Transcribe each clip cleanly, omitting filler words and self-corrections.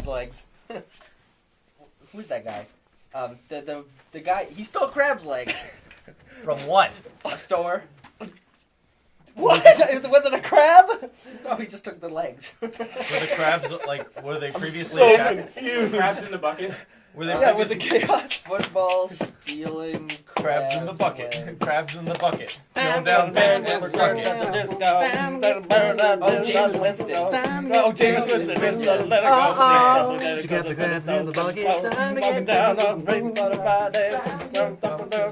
legs. Who's that guy? The guy, he stole crab's legs. From what? A store. What? Was it a crab? No, he just took the legs. Were the crabs, like, were they previously so attacked? confused. Crabs in the bucket. Were they Yeah, was it chaos? Football, stealing, Crabs in the bucket. legs. Crabs in the bucket. Throw down bench and suck it. Oh, James Winston. Oh, James Winston. Let it go. You got the crabs in the bucket. Come down on ring for the Friday.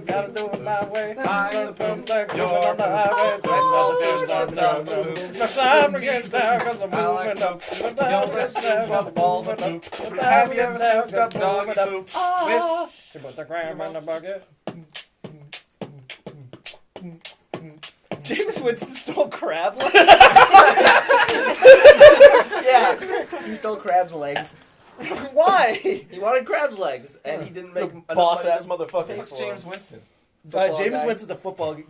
Gotta do it my way. You're on the highway. Time to get down cause I'm moving up. The ball's a loop. Have you ever served up dog soup? She put the crab in the bucket. James Winston stole crab legs? Yeah, he stole crab's legs. Why? He wanted crab's legs, and he didn't make enough Boss money ass to motherfucker. pay What's for James him. Winston? Football James guy. Winston's a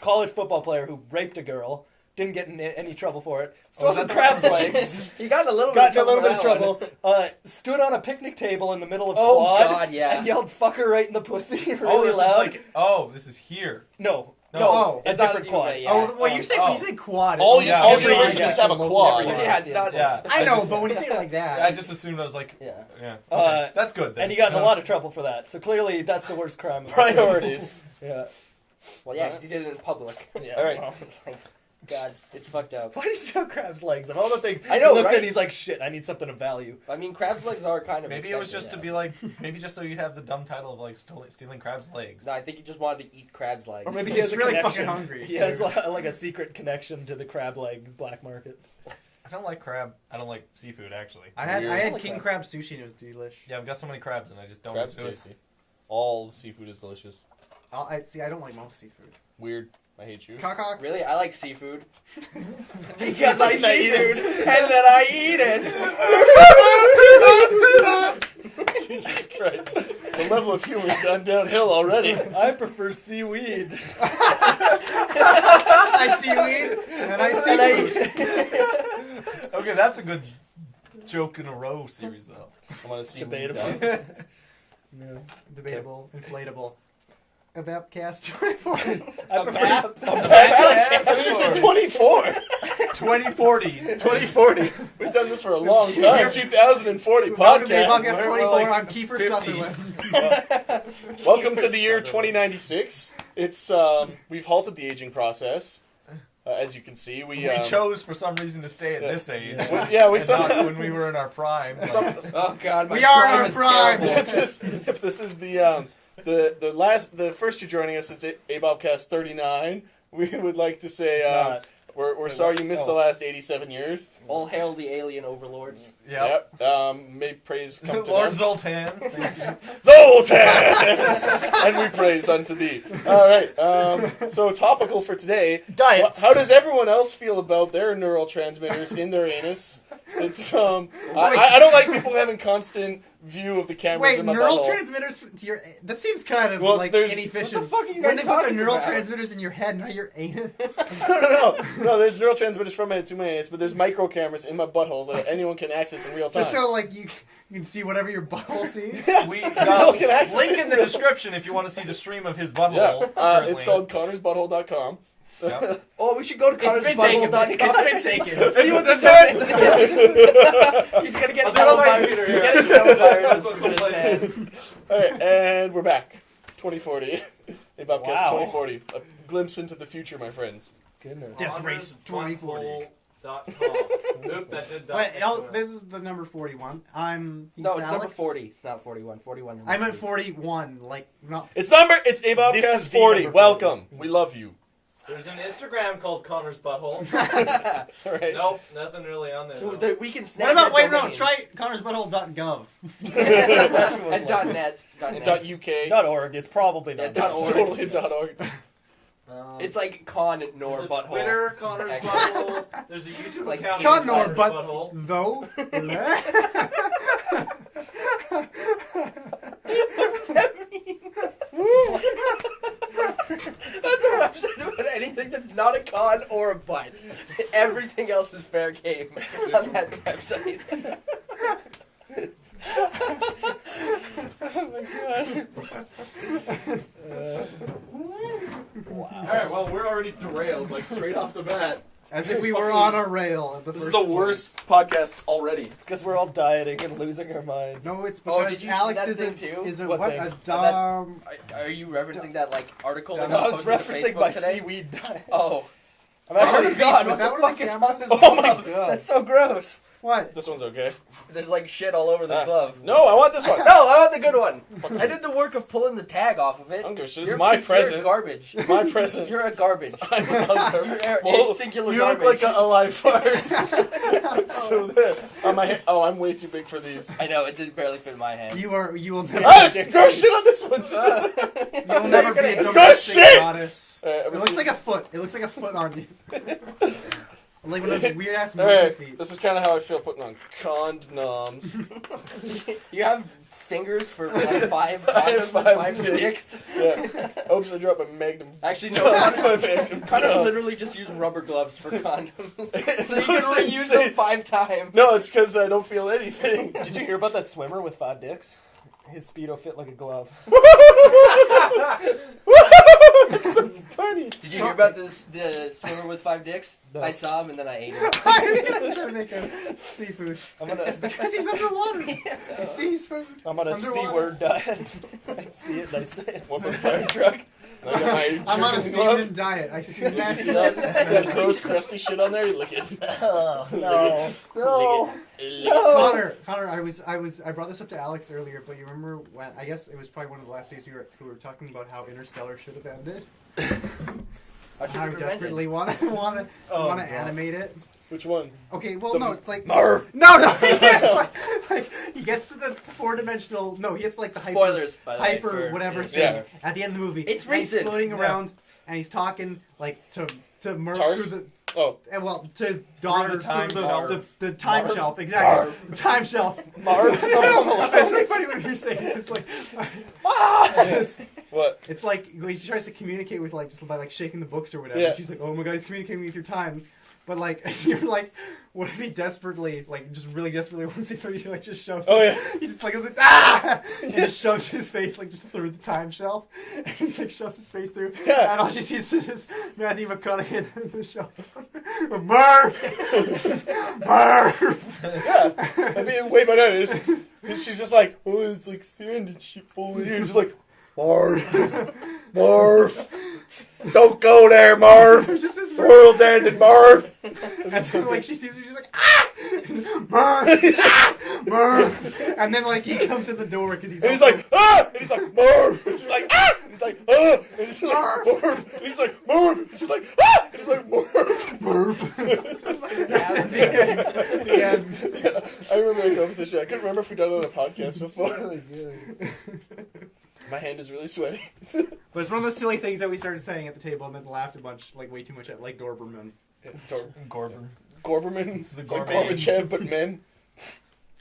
college football player who raped a girl. Didn't get in any trouble for it. Stole some crab's legs. He got in a little Got bit in a little bit of for that one. trouble. Stood on a picnic table in the middle of Oh, quad. God, yeah. And yelled "fucker" right in the pussy really Oh, this loud. is like, this is here. No, Oh, a it's not different a quad. UVA, yeah. Oh, well, you say when you Oh. say quad. All it's- yeah, all every- universities have a quad. Yeah, it's not. Yeah. I know, just- but when you say it like that, I just assumed I was like, Yeah. yeah. Okay. Uh, That's good. Then. And he got in a lot of trouble for that. So clearly, that's the worst crime. Priorities. Yeah. Well, yeah, because he did it in public. Yeah. All right. Well, God, it's fucked up. why did he steal crab's legs? Of all the things, I know, he looks right? at it, he's like, shit, I need something of value. I mean, crab's legs are kind of Maybe it was expensive. just to be like, maybe just so you'd have the dumb title of like stealing crab's legs. No, I think he just wanted to eat crab's legs. Or maybe he He's has a really connection. fucking hungry. He has like a secret connection to the crab leg black market. I don't like crab. I don't like seafood actually. I had Weird. king crab sushi and it was delish. Yeah, I've got so many crabs and I just don't. Crab's do it. tasty. All seafood is delicious. I don't like most seafood. Weird. I hate you. Cock. Really? I like seafood. Because I seafood, and then I eat it. Jesus Christ. The level of humor's gone downhill already. I prefer seaweed. I seaweed and I seafood. Okay, that's a good joke in a row series though. I want to see Debatable. No. Debatable. Inflatable. Abopcast 24. I prefer. This is 24. 2040. 2040. We've done this for a long time. 2040 Welcome to podcast. Abopcast 24. like I'm Kiefer 50. Sutherland. Welcome to the year 2096. It's we've halted the aging process. As you can see, we chose for some reason to stay at this age. we And not somehow. when we were in our prime. Oh God, my We are in our is prime. terrible. If this is the first you're joining us, it's Abopcast 39. We would like to say we're sorry you missed the last 87 years. All hail the alien overlords. Yep. May praise come to Lord them. Zoltan. Thank you. Zoltan! And we praise unto thee. All right. So topical for today. Diets. How does everyone else feel about their neurotransmitters in their anus? It's I don't like people having constant view of the cameras Wait, in my neural butthole. transmitters to your... That seems kind of Well, like there's- inefficient. What the fuck are you When guys they put the talking neural about? transmitters in your head, not your anus. No, there's neurotransmitters from my head to my anus, but there's micro cameras in my butthole that anyone can access in real time. Just so like you can see whatever your butthole sees. We Anyone can access link it in the real- description if you want to see the stream of his Yeah, butthole. it's currently. called ConnorsButthole.com. Yep. Oh, we should go to It's been taken. ConnorsButthole.com. It's been taken. See what this He's gonna get I'll do it on my televirus. computer He's here. getting That's televirus what for this complaint. man. Alright, and we're back. 2040. Abopcast Wow. 2040. A glimpse into the future, my friends. Goodness. Death Race 2040. Nope, that did Wait, this is the number 41. No, it's Alex. number 40. It's not 41. 41. I meant 41, like not. It's This Abopcast is the 40. number 40. Welcome. We love you. There's an Instagram called Connor's Butthole. Alright. Nope, nothing really on there. So though. we can What snap about? that Wait, no. domain. Try ConnorsButthole.gov. And .net. Dot .uk. .org. It's probably not. Yeah, It's .org. totally .org. It's like con nor There's a butthole. Twitter, Connor's Butthole. There's a YouTube Like account. Con nor Connor's but Butthole. though. What does that mean? That's a website about anything that's not a con or a butt. Everything else is fair game on that website. man. All right, well, we're already derailed, like straight off the bat. As if we were on a rail at the This first is the place. worst podcast already. It's because we're all dieting and losing our minds. No, it's Oh, because did you see Alex that is thing a, too? is a What what thing? a dumb. Are you referencing that like article? that No, I got was posted to referencing Facebook my today? seaweed diet. Oh. I'm Oh actually my god, was what that the one of fuck the is cameras? on this Oh my glove? God. That's so gross. What? This one's okay. There's like shit all over the Ah. glove. No, I want this one. No, I want the good one. I did the work of pulling the tag off of it. I don't give a shit. It's You're- my You're present. garbage. My present. You're a garbage. I'm You're Well, a singular you look garbage. like a live fart. So there. I'm way too big for these. I know, it did barely fit in my hand. You will never. Ah, throw shit on this one too. You'll never be a Let's go domestic shit! goddess. It looks like a foot. It looks like a foot on you. Like one of those weird ass movie Alright, feet. this is kind of how I feel putting on condoms. You have fingers for like five I have condoms, five dicks. Yeah. Oops, I dropped my magnum. Actually, no, My Connor magnum. literally just use rubber gloves for condoms. So you No, can reuse it's them insane. 5 times. No, it's because I don't feel anything. Did you hear about that swimmer with 5 dicks? His Speedo fit like a glove. That's so funny. Did you hear about the swimmer with 5 dicks? No. I saw him and then I ate him. I was gonna try to make a seafood. I'm gonna Because he's underwater. He sees food. I'm on a Underwater. C-word diet. I see it and I say it. What, my fire truck? And I got my I'm on a jerky glove. semen diet. I see You that. see that? See that gross, crusty shit on there? You lick it. Oh, no. No. Lick it. Connor, I brought this up to Alex earlier, but you remember when, I guess it was probably one of the last days we were at school, we were talking about how Interstellar should have ended. How we desperately want to God. animate it. Which one? Okay, well, The no, it's like... Marv. No! like, he gets to the 4-dimensional... No, he gets to like the Spoilers, by the way. hyper for whatever thing Yeah. at the end of the movie. It's And he's recent. floating Yeah. around, and he's talking, like, to Murph Tars? through the... Oh. And well, to his daughter the time through shelf. the time Marv. shelf, exactly. Marv. The time shelf. Marv. It's so funny when you're saying it. It's like... What? It's like when she tries to communicate with like just by like shaking the books or whatever. Yeah. She's like, "Oh my god, he's communicating with your time." But like you're like, what if he desperately, like just really desperately wants to say something? He like just shoves. Oh, yeah. He just like goes like ah, and just shoves his face like just through the time shelf, and he's like shoves his face through, Yeah. and all she sees is Matthew McConaughey in the shelf. Murph, Murph. Yeah. I mean, way better. She's just like, oh, it's like sand and shit falling in. She's like, Marv. Marv. Don't go there, Marv. It's just this The world's ended, Marv. And so, like, she sees her, she's like, ah! Murph! Ah! Murph! And then, like, he comes in the door because he's And he's also- like, ah! And he's like, Marv! And she's like, ah! And he's like, ah! And she's like, Marv! And he's like, Marv! And she's like, ah! And he's like, Marv! Murph! The end. Yeah, I remember that conversation. I couldn't remember if we'd done it on a podcast before. My hand is really sweaty. But it's one of those silly things that we started saying at the table and then laughed a bunch, like, way too much at, like, Doberman. Gorban. Gorberman. It's the It's like Gorman. Gorbachev, but men.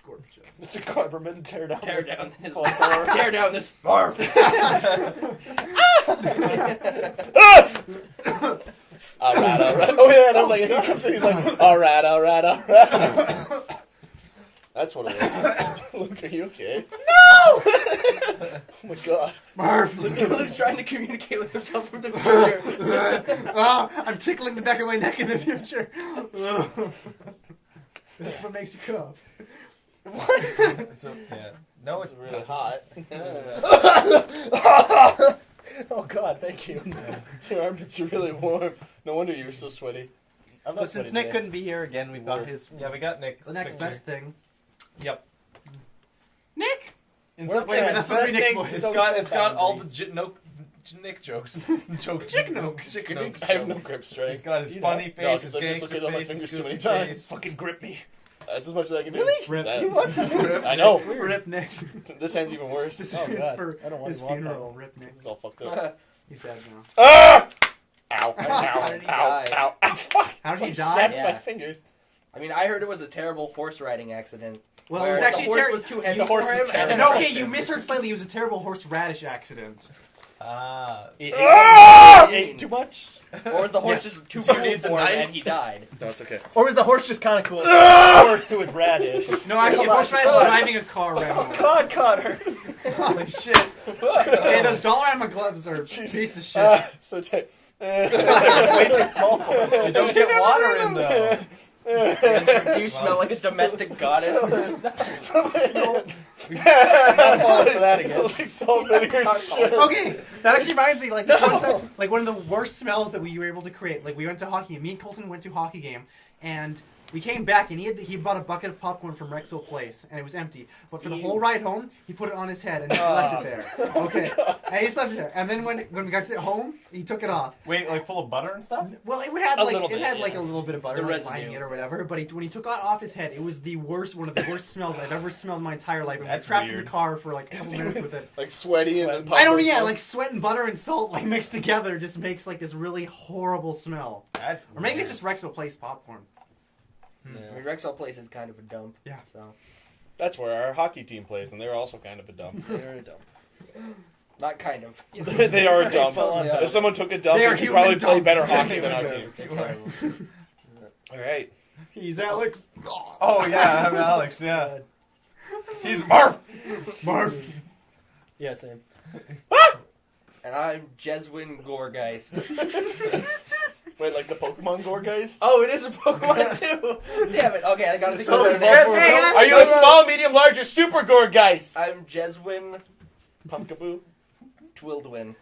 Gorbachev. Mr. Gorberman, tear down Tear this down this. floor. Tear down this Marv. Alright, alright. Oh yeah, and I was like, and he comes in, he's like, alright, alright, alright. That's what it was. Luke, are you okay? No! Oh my god. Murph! Luke's trying to communicate with himself from the future. Ah, I'm tickling the back of my neck in the future. That's what makes you cough. It's yeah. No, It's it really doesn't. hot. Oh God, thank you. Your armpits are really warm. No wonder you were so sweaty. I'm So not since sweaty Nick today. couldn't be here again, we've got his. Yeah, we got Nick's The next picture. best thing. Yep. Nick! In We're some way, that's supposed to be Nick's transcending voice. It's social got all the boundaries. Nick jokes. Joke. Chick nokes. Chick nokes. I have no grip He's strength. got his You funny know. No, face, his 'cause I've gangster dislocated all my face, fingers his too many goofy times. face. Fucking grip me. That's as much as I can do. Really? Rip. That- He was the Rip. I know. Rip Nick. This hand's even worse. This Oh, is God. for I don't want his to walk funeral. Rip Nick. It's all fucked up. He's dead now. Ah! Ow, How ow, did he ow, die? ow, ow, fuck! How did he It's die? like snapped Yeah. my fingers. I mean, I heard it was a terrible horse riding accident. Well, where it was actually the horse terrible. was too heavy The horse for was him. terrible. and- No, okay, you misheard slightly. It was a terrible horseradish accident. Ah. He Ah! ate too much. Or the horse Yes. just too Do you cool need the for him knife? and he died. No, it's okay. Or was the horse just kind of cool? Ah! Horse who was radish. No, actually, Hold on. horseradish is driving a car around. God, Connor. Holy shit. Hey, those Dollarama gloves are a piece of shit. So tight. It's way too small. You don't get water in though. Do you smell like a domestic goddess? It's like salt, vinegar, and sugar. Okay, that actually reminds me, like, this one time, like one of the worst smells that we were able to create. Like, we went to hockey. Me and Colton went to a hockey game, and we came back, and he bought a bucket of popcorn from Rexall Place, and it was empty. But for the whole ride home, he put it on his head and just left it there. Okay, and he just left it there. And then when we got to home, he took it off. Wait, like full of butter and stuff? Well, it had A like little bit, a yeah. little bit of butter, The like residue. lining it or whatever. But when he took it off his head, it was one of the worst smells I've ever smelled in my entire life. And we were That's trapped in weird. the car for like a couple minutes with it. Like sweaty and then I don't. popcorn Yeah, smell. like sweat and butter and salt like mixed together just makes like this really horrible smell. That's Or maybe weird. it's just Rexall Place popcorn. I mean, Rexall Place is kind of a dump. Yeah. So That's where our hockey team plays, and they're also kind of a dump. they're a dump. Not kind of. They are a dump. Full on dump. If someone took a dump, They are they could human probably play dump. better hockey than our They're team. terrible. All right. He's Alex. Oh yeah, I'm Alex, yeah. He's Marv! Marv. Yeah, same. And I'm Jeswin Gorgeist. Wait, like the Pokemon Goregeist? Oh, it is a Pokemon too. Damn it. Okay, I gotta think So of it. Jes- Hey, Are you a small, medium, large, or super Goregeist? I'm Jeswin Pumpkaboo? Twildwin.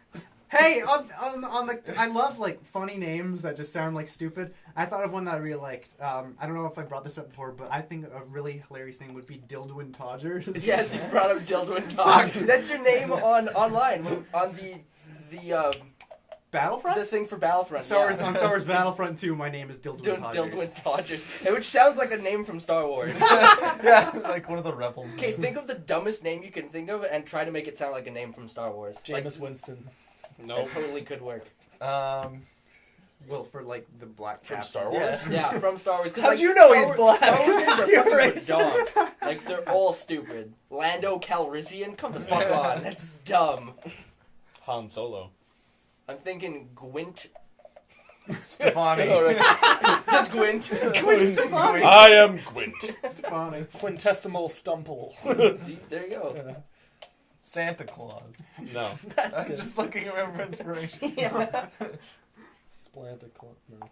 Hey, on the, I love like funny names that just sound like stupid. I thought of one that I really liked. I don't know if I brought this up before, but I think a really hilarious name would be Dildwin Todgers. Yes, you brought up Dildwin Talk. That's your name online on the Battlefront. thing for Battlefront. On Star Wars Battlefront 2, my name is Dildwin Todgers. Dildwin Todgers, which sounds like a name from Star Wars. Yeah, like one of the rebels. Okay, think of the dumbest name you can think of and try to make it sound like a name from Star Wars. Jameis Winston. No. That totally could work. Well, for like the black From cap. Star Wars? Yeah, from Star Wars. 'Cause, How'd like, you know Star he's Wars- black? Star Wars names are You're fucking racist. dumb. Like, they're all stupid. Lando Calrissian? Come the fuck on. That's dumb. Han Solo. I'm thinking Gwent. Stefani. Just Gwent. Stefani. I am Gwent. Stefani. Quintessimal Stumple. There you go. Santa Claus. No. That's I'm good. just looking for inspiration. Splanta Club. No.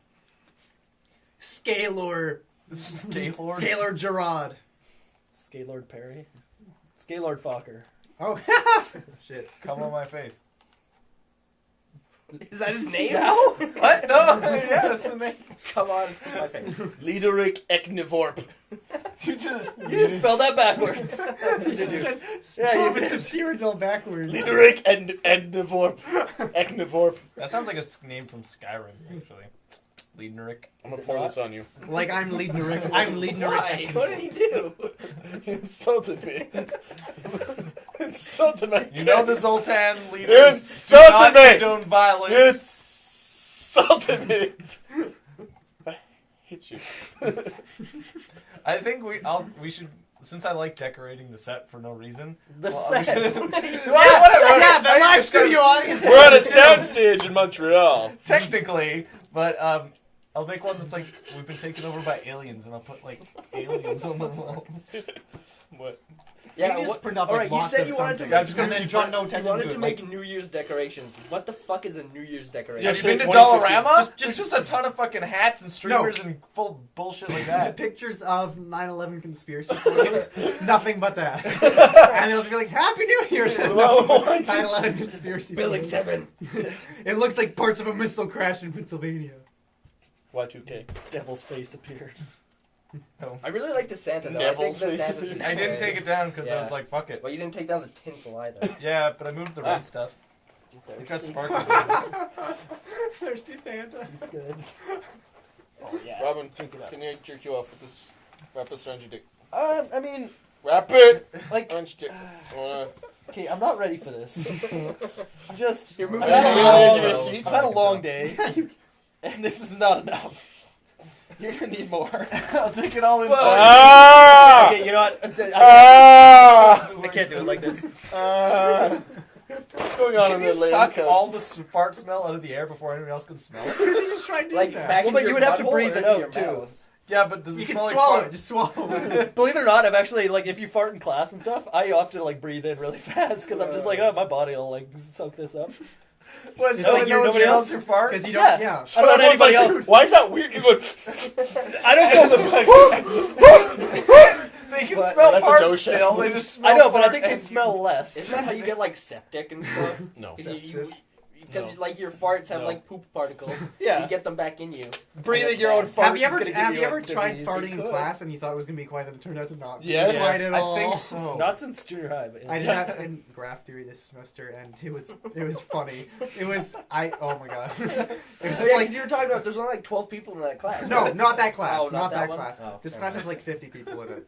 Scalor. This is Gaylord. Scalor Gerard. Scalord Perry. Scalord Fokker. Oh, shit. Come on my face. Is that his name? What? No. Yeah, that's the name. Come on my face. Lideric Eknivorp. You just. You just spelled that backwards. Province of Cyrodiil backwards. Lideric Eknivorp. Eknivorp. That sounds like a name from Skyrim, actually. Leadneric. I'm gonna pour this on you. Like I'm leading Rick. I'm leading Why? Rick. What did he do? He insulted me. Insulted my You know the kid. Zoltan You leaders insulted not me. condone violence. You insulted me. I hit you. I think we should, since I like decorating the set for no reason. The well, set. Yeah, the live studio audience. We're on a soundstage in Montreal. Technically, but I'll make one that's like we've been taken over by aliens, and I'll put like aliens on the walls. What? Yeah, You just what, print off, all like, right, you lots said of you wanted to something. Yeah, I'm just gonna And then keep John running. no You wanted do to it. make New Year's decorations. What the fuck is a New Year's decoration? Have you been to 2015. Dollarama? There's just a ton of fucking hats and streamers and full bullshit like that. Pictures of 9/11 conspiracy photos, nothing but that. And they'll be like, "Happy New Year!" Says no, 9/11 conspiracy Building photos. 7. It looks like parts of a missile crash in Pennsylvania. Y2K. Devil's face appeared. I really like the Santa though. Devil's I think the face. Santa should I didn't stay. take it down because I Yeah. was like, fuck it. Well, you didn't take down the tinsel either. Yeah, but I moved the red stuff. It got sparkles. Thirsty Santa. Good. Oh yeah. Robin, can you jerk you off with this? Wrap this around your dick. I mean, Wrap it like, around your dick. okay, I'm not ready for this. I'm just. You're I've moving had a to long- your I've had a long day, and this is not enough. You're gonna need more. I'll take it all in. Ah! Okay, you know what? Ah! I can't do it like this. What's going on Can in you the lady suck couch? all the fart smell out of the air before anyone else can smell it? You just try to do Like that. back Well, in but your you would have to butthole breathe or it into out, your too. mouth? Yeah, but does it You can smell like swallow fart? it. Just swallow it. Believe it or not, I've actually, like, if you fart in class and stuff, I often, like, breathe in really fast because I'm just like, oh, my body will, like, soak this up. What? It's So like no one nobody smells else- your fart? Because you don't. Yeah. Yeah. I don't want Everyone's anybody like, else. Why is that weird? You're going. I don't go. They can But- smell That's a farts Joe still. show. They just smell I know, but I fart think and they'd smell less. Isn't that how you get like septic and stuff? No. Because No. like your farts have No. like poop particles. Yeah. You get them back in you. Breathing your own fart Have you is ever gonna give have you you ever a tried disease. farting in Could. class and you thought it was gonna be quiet and it turned out to not be Yes. quiet at all? I think so. Not since junior high, but yeah. I did that in graph theory this semester, and it was funny. Oh my god, it was So just yeah, like 'cause you were talking about there's only like 12 people in that class. no, right? not that class, Oh, not not that that one? class. Oh, This never class mind. has like 50 people in it,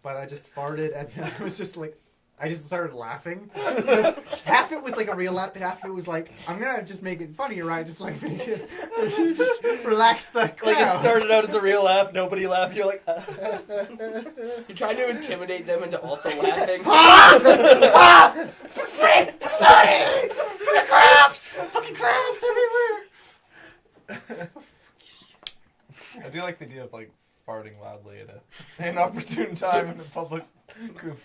but I just farted, and I was just like. I just started laughing. Because half it was like a real laugh, half it was like, I'm gonna just make it funnier, right? Just like make it, just relax the crowd. Like, it started out as a real laugh, nobody laughed, you're like, You tried to intimidate them into also laughing. Fucking crabs everywhere! I do like the idea of like farting loudly at an opportune time in a public group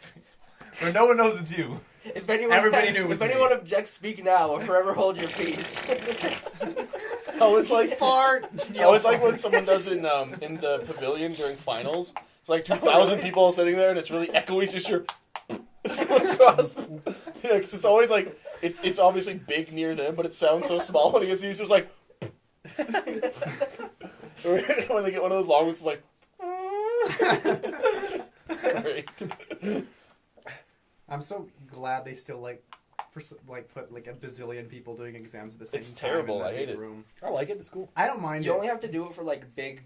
where no one knows it's you. If anyone, Everybody knew it was if anyone me. objects, speak now or forever hold your peace. I was like, Fart! I was like when someone does in the pavilion during finals. It's like 2,000 people sitting there, and it's really echoey. So you're across. Yeah, 'cause it's always like it's obviously big near them, but it sounds so small when it gets used. It's like or when they get one of those long ones, it's like. It's great. I'm so glad they still put like a bazillion people doing exams at the same It's time. terrible, in that I hate big it. room. I like it, it's cool. I don't mind You it. only have to do it for like big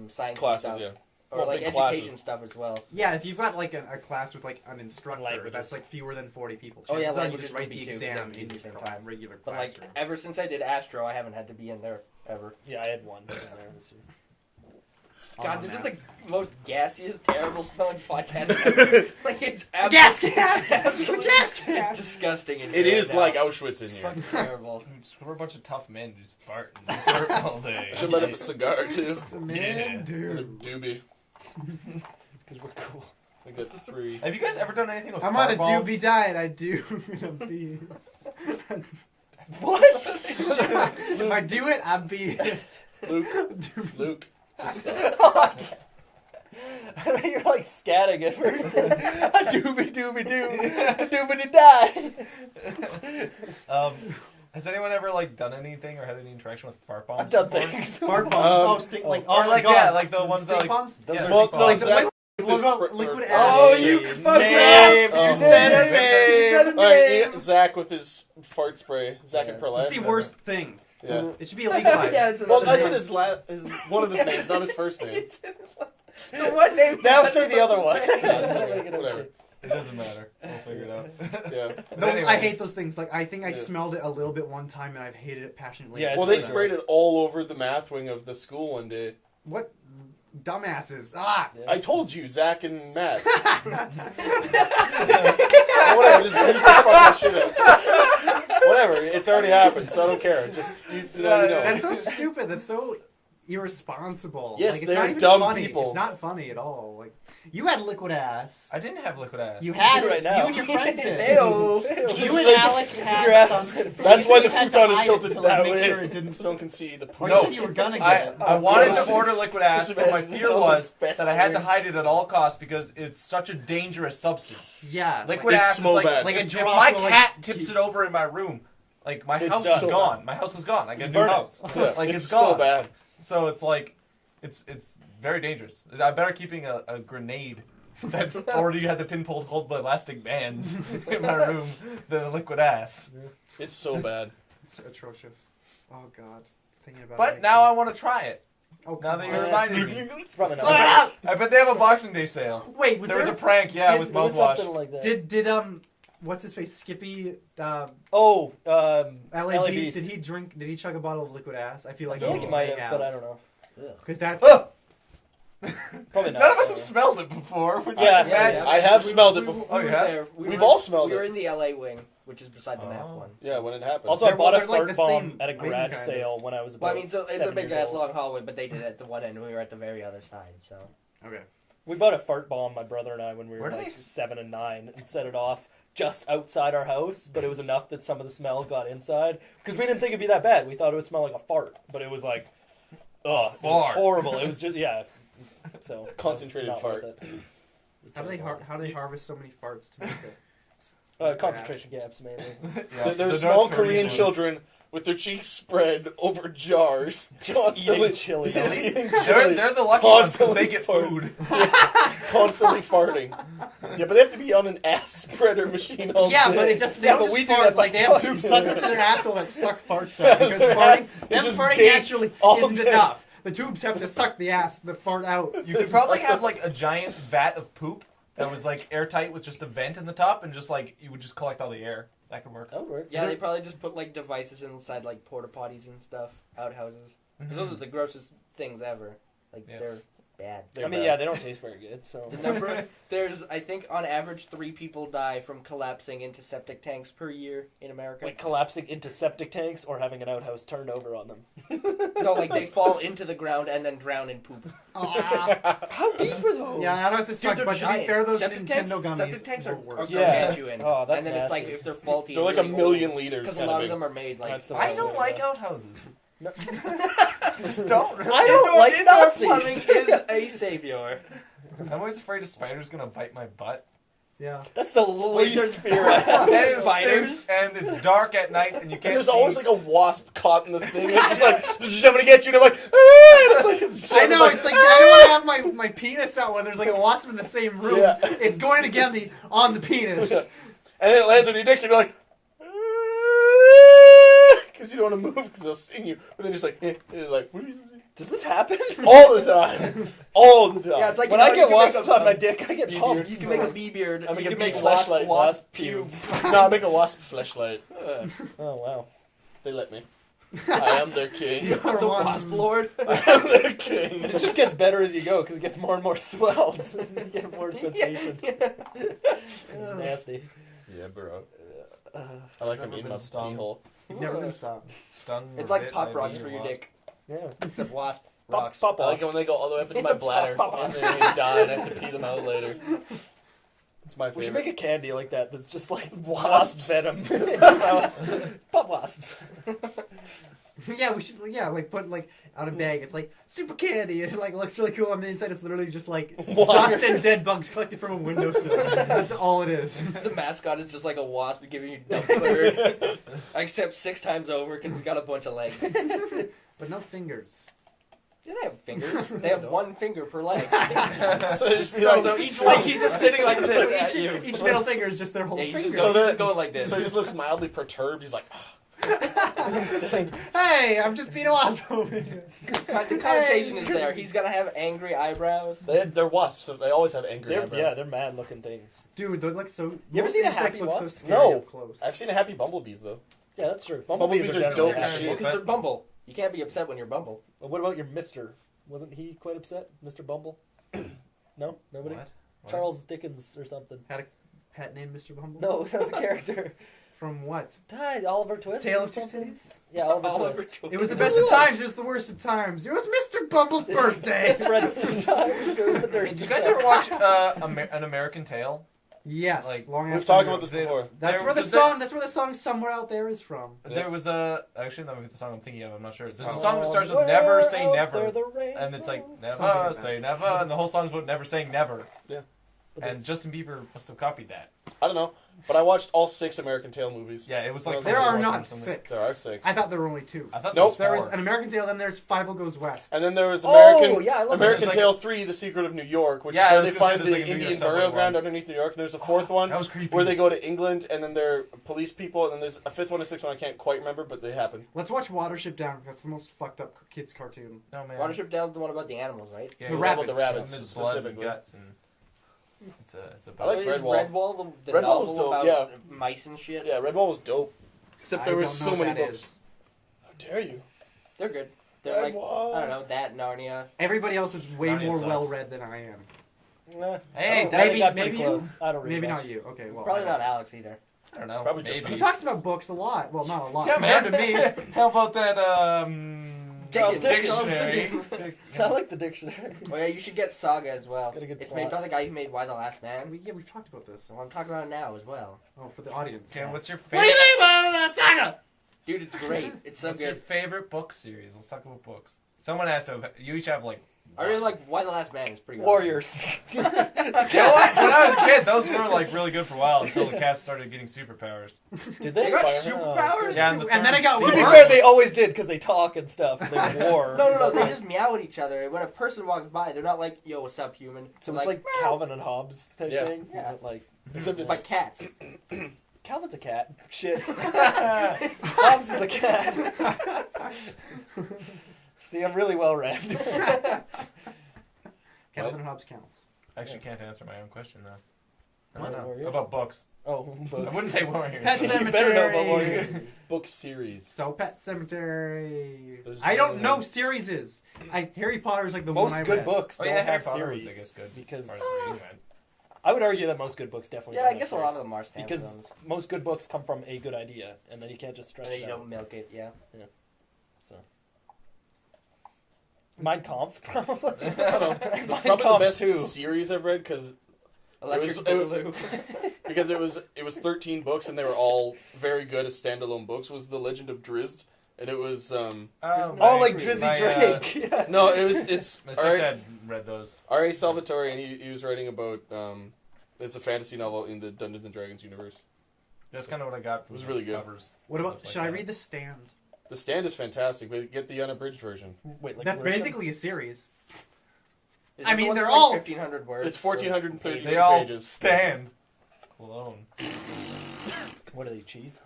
science Classes, stuff. yeah. Or Well, like big education classes. stuff as well. Yeah, if you've got like a class with like an instructor Languages. that's like fewer than 40 people. Oh, yeah, chances are you languages just write would the be too, 'cause exam they have to in do the your same time. regular But like classroom. ever since I did Astro, I haven't had to be in there ever. Yeah, I had one in there this year. God, Oh, this man. is the most gaseous, terrible smelling podcast ever. Like it's Gas, absolutely gas, absolutely gas, gas. It's disgusting. In It here is now. like Auschwitz in It's here. fucking terrible. We're a bunch of tough men who just fart and fart all day. I should light up a cigar too. It's a man, Yeah. And a dude. doobie. Because we're cool. I got 3. Have you guys ever done anything with I'm fart on a bombs? doobie diet. I do. be. What? If I do it, I'm be. Luke. Just I thought you were like scatting at first. A doobie doobie doo. A doobie die. Has anyone ever like done anything or had any interaction with fart bombs? I've done before? things. Fart bombs. Um, like Or my like God. yeah, like the ones that Stink like bombs. Those yeah, are- stink no, bombs. Zach with his Logo- spr- liquid or- ass. Oh, you fucking Name. laugh. You said a name. You said a All right, name. Zach with his fart spray. Zach and It's Perlet. the worst thing. Yeah. It should be illegalized. Yeah, it's Well, another I said name. his one of his names, not his first name. The one name. Now say the other one. Yeah, it's okay. Whatever. It doesn't matter. We'll figure it out. Yeah. No, Anyways. I hate those things. Like I think I Yeah. smelled it a little bit one time, and I've hated it passionately. Yeah, Well, it's they really sprayed gross. it all over the math wing of the school one day. What dumbasses? Ah. I told you, Zach and Matt. Whatever, just beat the fucking shit out. Whatever, it's already happened, so I don't care. Just you know. That's so stupid. That's so irresponsible. Yes, like, it's they're not even dumb funny. people. It's not funny at all. Like you had liquid ass. I didn't have liquid ass. You had do it. right now. You and your friends did. Ew. You and Like, Alec had your ass some. That's why the You had to futon is hide it tilted to, like, that make way, sure it didn't. so no one can see the Or poop. you No. said you were gonna get it. I wanted gross. to order liquid ass, Just but my imagine fear how was best that I had to story. hide it at all costs because it's such a dangerous substance. Yeah. Liquid It's ass is smell like, bad. Like a if drop my will, like, cat tips it over in my room, like my It's house so is bad. gone. My house is gone. I got a new Burn it. house. Yeah, Like it's so gone. bad. So it's like, it's very dangerous. I better keeping a grenade that's already had the pin pulled hold by elastic bands in my room than a liquid ass. It's so bad. It's atrocious. Oh god. Thinking about it. But makes now me- I want to try it. Oh, Now come that on. you reminded me. It's probably not. Ah! I bet they have a Boxing Day sale. Wait, was There was a there? prank, yeah, Did- with There was mouthwash. something like that. Did what's his face? Skippy Oh, LA Beast, did he chug a bottle of liquid ass? I feel I like feel like he might have, but I don't know. Because that Probably not. None of us have smelled it before. We're just Yeah. imagining. I have smelled it before. Oh, We were yeah? there. We've all smelled We were it. in the LA wing, which is beside the math Oh. one. Yeah, when it happened. Also, I They're- bought well, a they're like fart the same bomb at a wing, garage kind of. sale when I was about Well, I mean, so it's a 7 big years ass old. long hallway, but they did it at the one end. We were at the very other side. So Okay. We bought a fart bomb, my brother and I, when we Where were do like they s- 7 and 9, and set it off just outside our house. But it was enough that some of the smell got inside because we didn't think it'd be that bad. We thought it would smell like a fart, but it was like, oh, it was fart. horrible. It was just So Concentrated it was not fart. worth it. How do they harvest so many farts to make it? Concentration camps mainly. Yeah, There's the small North Korean Koreans. children with their cheeks spread over jars, Just constantly eating chili. just eating They're, chili, they're the lucky ones because Constantly they get farting. food. constantly farting. Yeah, but they have to be on an ass spreader machine all Yeah, day. but it just they Yeah, don't but just we do fart, that by like they have choice. tubes sucked into their asshole that suck farts out because farting, It's them just farting gaped naturally all isn't day. enough. The tubes have to suck the fart out. You could probably have like a giant vat of poop that was like airtight with just a vent in the top, and just like you would just collect all the air. That could work. That would work. yeah, they probably just put like devices inside like porta potties and stuff, outhouses. Because those are the grossest things ever. Like Yeah. they're bad. They're I mean, bad. yeah, they don't taste very good. So The number there's I think on average 3 people die from collapsing into septic tanks per year in America. like collapsing into septic tanks or having an outhouse turned over on them. No, like they fall into the ground and then drown in poop. How deep are those? Yeah, that was a suck. they're But to be giant. fair, those septic Nintendo tanks, gummies septic tanks are were worse. Yeah. gargantuan. you in. Oh, that's and then it's like nasty. if they're faulty, They're like really a million old, liters. because a Kind lot of of big. them are made like. That's the I worst. don't like outhouses. No. Just don't. I don't like indoor Nazis. plumbing is a savior. I'm always afraid a spider's gonna bite my butt. Yeah. That's the least fear I have. And it Spiders? stinks, and it's dark at night, and you And can't there's see. always like a wasp caught in the thing. It's just like, I'm gonna get you. And I'm like, it's like I know, it's like, I don't want to have my penis out when there's like a wasp in the same room. Yeah. It's going to get me on the penis. And then it lands on your dick, and you're like, because you don't want to move because they'll sting you. But then you're just like, you're like, what is it? Does this happen? All the time. All the time. Yeah, it's like When you I know, get you can wasps make a- on my dick, I get Bee pumped. beard. You can make a bee beard. I make you a can bee make wasp fleshlight. pubes. No, I make a wasp fleshlight. Oh wow. They let me. I am their king. You are The one- wasp lord. I am their king. It just gets better as you go because it gets more and more swelled. You get more sensation. Nasty. Yeah, bro. I like Never them eating been my stung. pee hole. You've never been stopped. Stung. It's or like bit pop by a rocks bee for or your wasp. dick. Yeah. Except wasp Pop, rocks. pop I like it when they go all the way up into my bladder Pop- and then they die and I have to pee them out later. It's my favorite. We should make a candy like that that's just like wasp venom. Pop wasps. Yeah, we should. Yeah, like put like out a bag. It's like super candy. It like looks really cool. On the inside, it's literally just like dust and dead bugs collected from a windowsill. That's all it is. The mascot is just like a wasp giving you dump litter. Except 6 times over because he's got a bunch of legs. But no fingers. Yeah, they have fingers. They have 1 finger per leg. So they just be So, like, each leg, he's just sitting like this at you. Each middle finger is just their whole Yeah, he's finger. just, So going, he's the- just going like this. so he just looks mildly perturbed. He's like, Hey, I'm just being a wasp over here. The connotation is there. He's gonna have angry eyebrows. they're wasps, so they always have angry eyebrows. They're mad looking things. Dude, they look so. You ever most seen a insects happy look so wasp? scary No. up close. I've seen a happy bumblebees though. Yeah, that's true. Bumblebees are generally dope happy. as shit. Well, because they're Bumble. You can't be upset when you're Bumble. Well, what about your Mister? Wasn't he quite upset, Mr. Bumble? No, nobody. What? What? Charles Dickens or something. Pet name Mr. Bumble? No, that was a character. From what? Oliver Twist. Tale or of Two something? Cities? Yeah, Oliver Oliver Twist. Twist. It was the It best of was. times. It was the worst of times. It was Mr. Bumble's birthday. Friendster times. It was the Did Durst you guys times. ever watch An American Tale? Yes. Like, long We've after talked Europe. about this before. That's There where the was song. That's where the song "Somewhere Out There" is from. There was a actually that might be the song I'm thinking of. I'm not sure. There's a Oh. song that starts with Somewhere "Never Say out Never," there, the rain and it's like goes. "Never Something like that. say never," and the whole song's about never saying never. But And this- Justin Bieber must have copied that. I don't know, but I watched all 6 American Tail movies. Yeah, it was like There There are something not or something. 6. There are 6. I thought there were only 2. I thought Nope. there There was was 4. an American Tail, then there's Five Goes West. And then there was Oh, American yeah, I love American that. There's Tail 3: The Secret of New York, which Yeah, is I where was they gonna say find there's the like a New York Indian subway burial ground one. underneath New York. And there's a 4th one That was creepy. where they go to England, and then they're police people, and then there's a 5th one and 6th one I can't quite remember, but they happen. Let's watch Watership Down. That's the most fucked up kids cartoon. No man. Watership Down's the one about the animals, right? Yeah, The yeah, rabbits. The rabbits And there's blood and specifically. guts and it's I about. like Is Redwall. Redwall the Redwall novel was dope, about yeah. mice and shit? Yeah, Redwall was dope. Except there I were don't so know what many that books. is. How dare you? They're good. They're like, I don't know, that Narnia. Everybody else is way Narnia more sucks. well-read than I am. Hey, maybe- got maybe pretty you? close. I don't read Maybe much. not you. Okay, well. Probably I not don't. Alex either. I don't know. Probably just maybe. He talks about books a lot. Well, not a lot. Yeah, man. Compared to me. How about that Charles dictionary? I like the dictionary. Oh yeah, you should get Saga as well. It's got a good It's plot. made by the guy who made Why the Last Man. Yeah, we've talked about this. So I'm talking about it now as well. Oh, for the audience. Ken, what's your What favorite? do you think about Saga? Dude, it's great. It's so What's your good. favorite book series? Let's talk about books. Someone asked to. You each have like. I really like Why the Last Man. It's pretty Warriors. Yeah, when I was a kid, those were like really good for a while until the cast started getting superpowers. Did They they? got Fire. superpowers? Yeah, and, And then it got To be worse. fair, they always did because they talk and stuff. And they war. No, they just meow at each other. When a person walks by, they're not like, yo, what's up, human? So They're it's like Calvin and Hobbes type Yeah. thing. Yeah. Is it like Except it's like cats. Calvin's a cat. Shit. Hobbes is a cat. See, I'm really well read. Calvin and Hobbes counts. I actually can't answer my own question though. I What? don't know. Warriors? About books. Oh, I books. wouldn't say warriors. Pet but- You better know about Cemetery. warriors. book series. So Pet Cemetery. There's I don't no- know series is. Harry Potter is like the Most one I good read. books Oh don't yeah, Harry have Potter was, series I guess, good because as far as reading went. I would argue that most good books definitely. Yeah, don't I have guess a lot of series. them are standalones. Because most good books come from a good idea, and then you can't just stretch And then it you out. don't milk it, yeah. Mein Kampf, probably. I don't know. Mein Probably the Kampf best 2. series I've read because Electric it Boogaloo. it was 13 books and they were all very good as standalone books. Was The Legend of Drizzt, and it was Oh, my- like Drizzy my, Drake. Yeah. no, it's My R.A. stepdad read those. Salvatore, and he was writing about it's a fantasy novel in the Dungeons and Dragons universe. That's kind of what I got from It was the really good. covers. What about? Stuff Should like I that. read The Stand? The Stand is fantastic, but get the unabridged version. Wait, like That's Grisham? basically a series. Is I it the mean, one they're that's all- 1,500 words. It's 1,432 They all pages. stand alone. What are they? Cheese?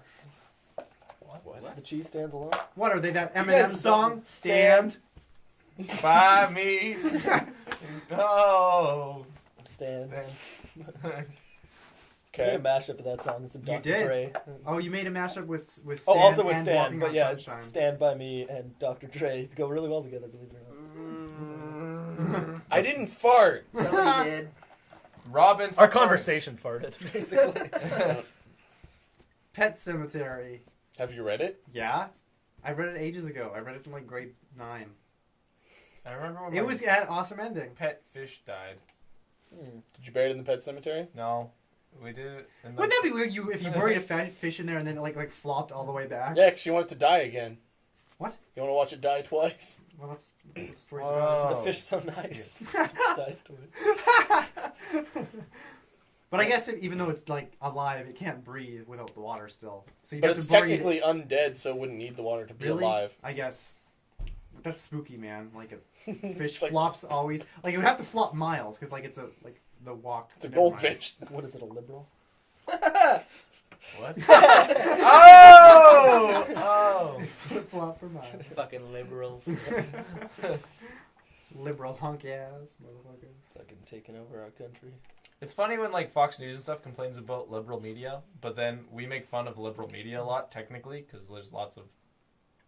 What? The cheese stands alone. What are they? That You Eminem guys song? don't Stand. By me. Oh. Stand. We Okay. made a mashup of that song. It's some You Dr. did? Dre. Oh, you made a mashup with Stand. Oh, also with and Stand, Walking but on yeah, Sunshine. it's Stand By Me and Dr. Dre go really well together, believe it or not. I didn't fart. Somebody did. Robin. Our conversation farted, basically. Pet Cemetery. Have you read it? Yeah, I read it ages ago. I read it in like grade 9. I remember when It my was an awesome ending. pet fish died. Did you bury it in the pet cemetery? No, we did it. In the... Wouldn't that be weird? If you buried a fish in there and then it like flopped all the way back? Yeah, 'cause you want it to die again. What? You want to watch it die twice? Well, that's what the story's Oh. about. The fish's so nice. Died twice. But I guess even though it's like alive, it can't breathe without the water still. So you But have it's to bury technically undead, so it wouldn't need the water to be really. alive. I guess. That's spooky, man. Like a fish It's like- flops always. Like it would have to flop miles because like it's a like the walk. It's a Never mind. goldfish. What is it, a liberal? What? Oh! Oh! Flip flop for miles. Fucking liberals. Liberal hunk ass motherfuckers. Fucking taking over our country. It's funny when like Fox News and stuff complains about liberal media, but then we make fun of liberal media a lot technically because there's lots of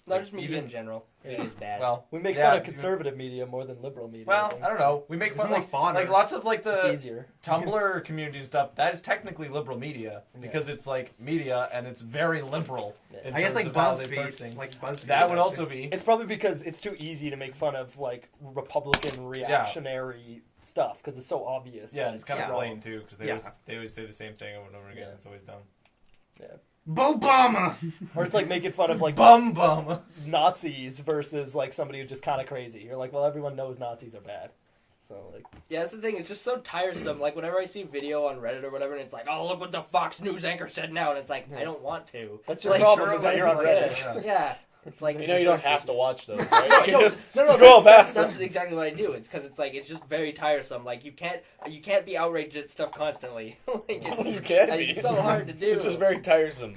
Not just media even- in general. It is bad. well, We make yeah, fun of even- conservative media more than liberal media. Well, think, I don't so know. We make There's fun only like, fodder. like lots of like It's the easier. Tumblr community and stuff. That is technically liberal media because it's like media and it's very liberal. Yeah. in I guess terms like of how they put BuzzFeed. things. Like BuzzFeed. That would is also actually- be. It's probably because it's too easy to make fun of like Republican reactionary stuff because it's so obvious. Yeah, that it's kind of Yeah. plain too because Yeah. they always say the same thing over and over again. Yeah. It's always dumb. Bobama. Or it's like making fun of like Bum bum. Nazis versus like somebody who's just kind of crazy. You're like, well, everyone knows Nazis are bad. So like, Yeah, that's the thing. It's just so tiresome. Like, whenever I see video on Reddit or whatever, and it's like, oh, look what the Fox News anchor said now. And it's like, I don't want to. that's your Like, problem sure, is that you're on like, Reddit. Yeah. It's like... You know you don't have to watch those, right? No, You can no, just no, scroll past that's them. exactly what I do. It's because it's like, it's just very tiresome. Like, you can't be outraged at stuff constantly. Like, it's, You can be. It's so hard to do. It's just very tiresome.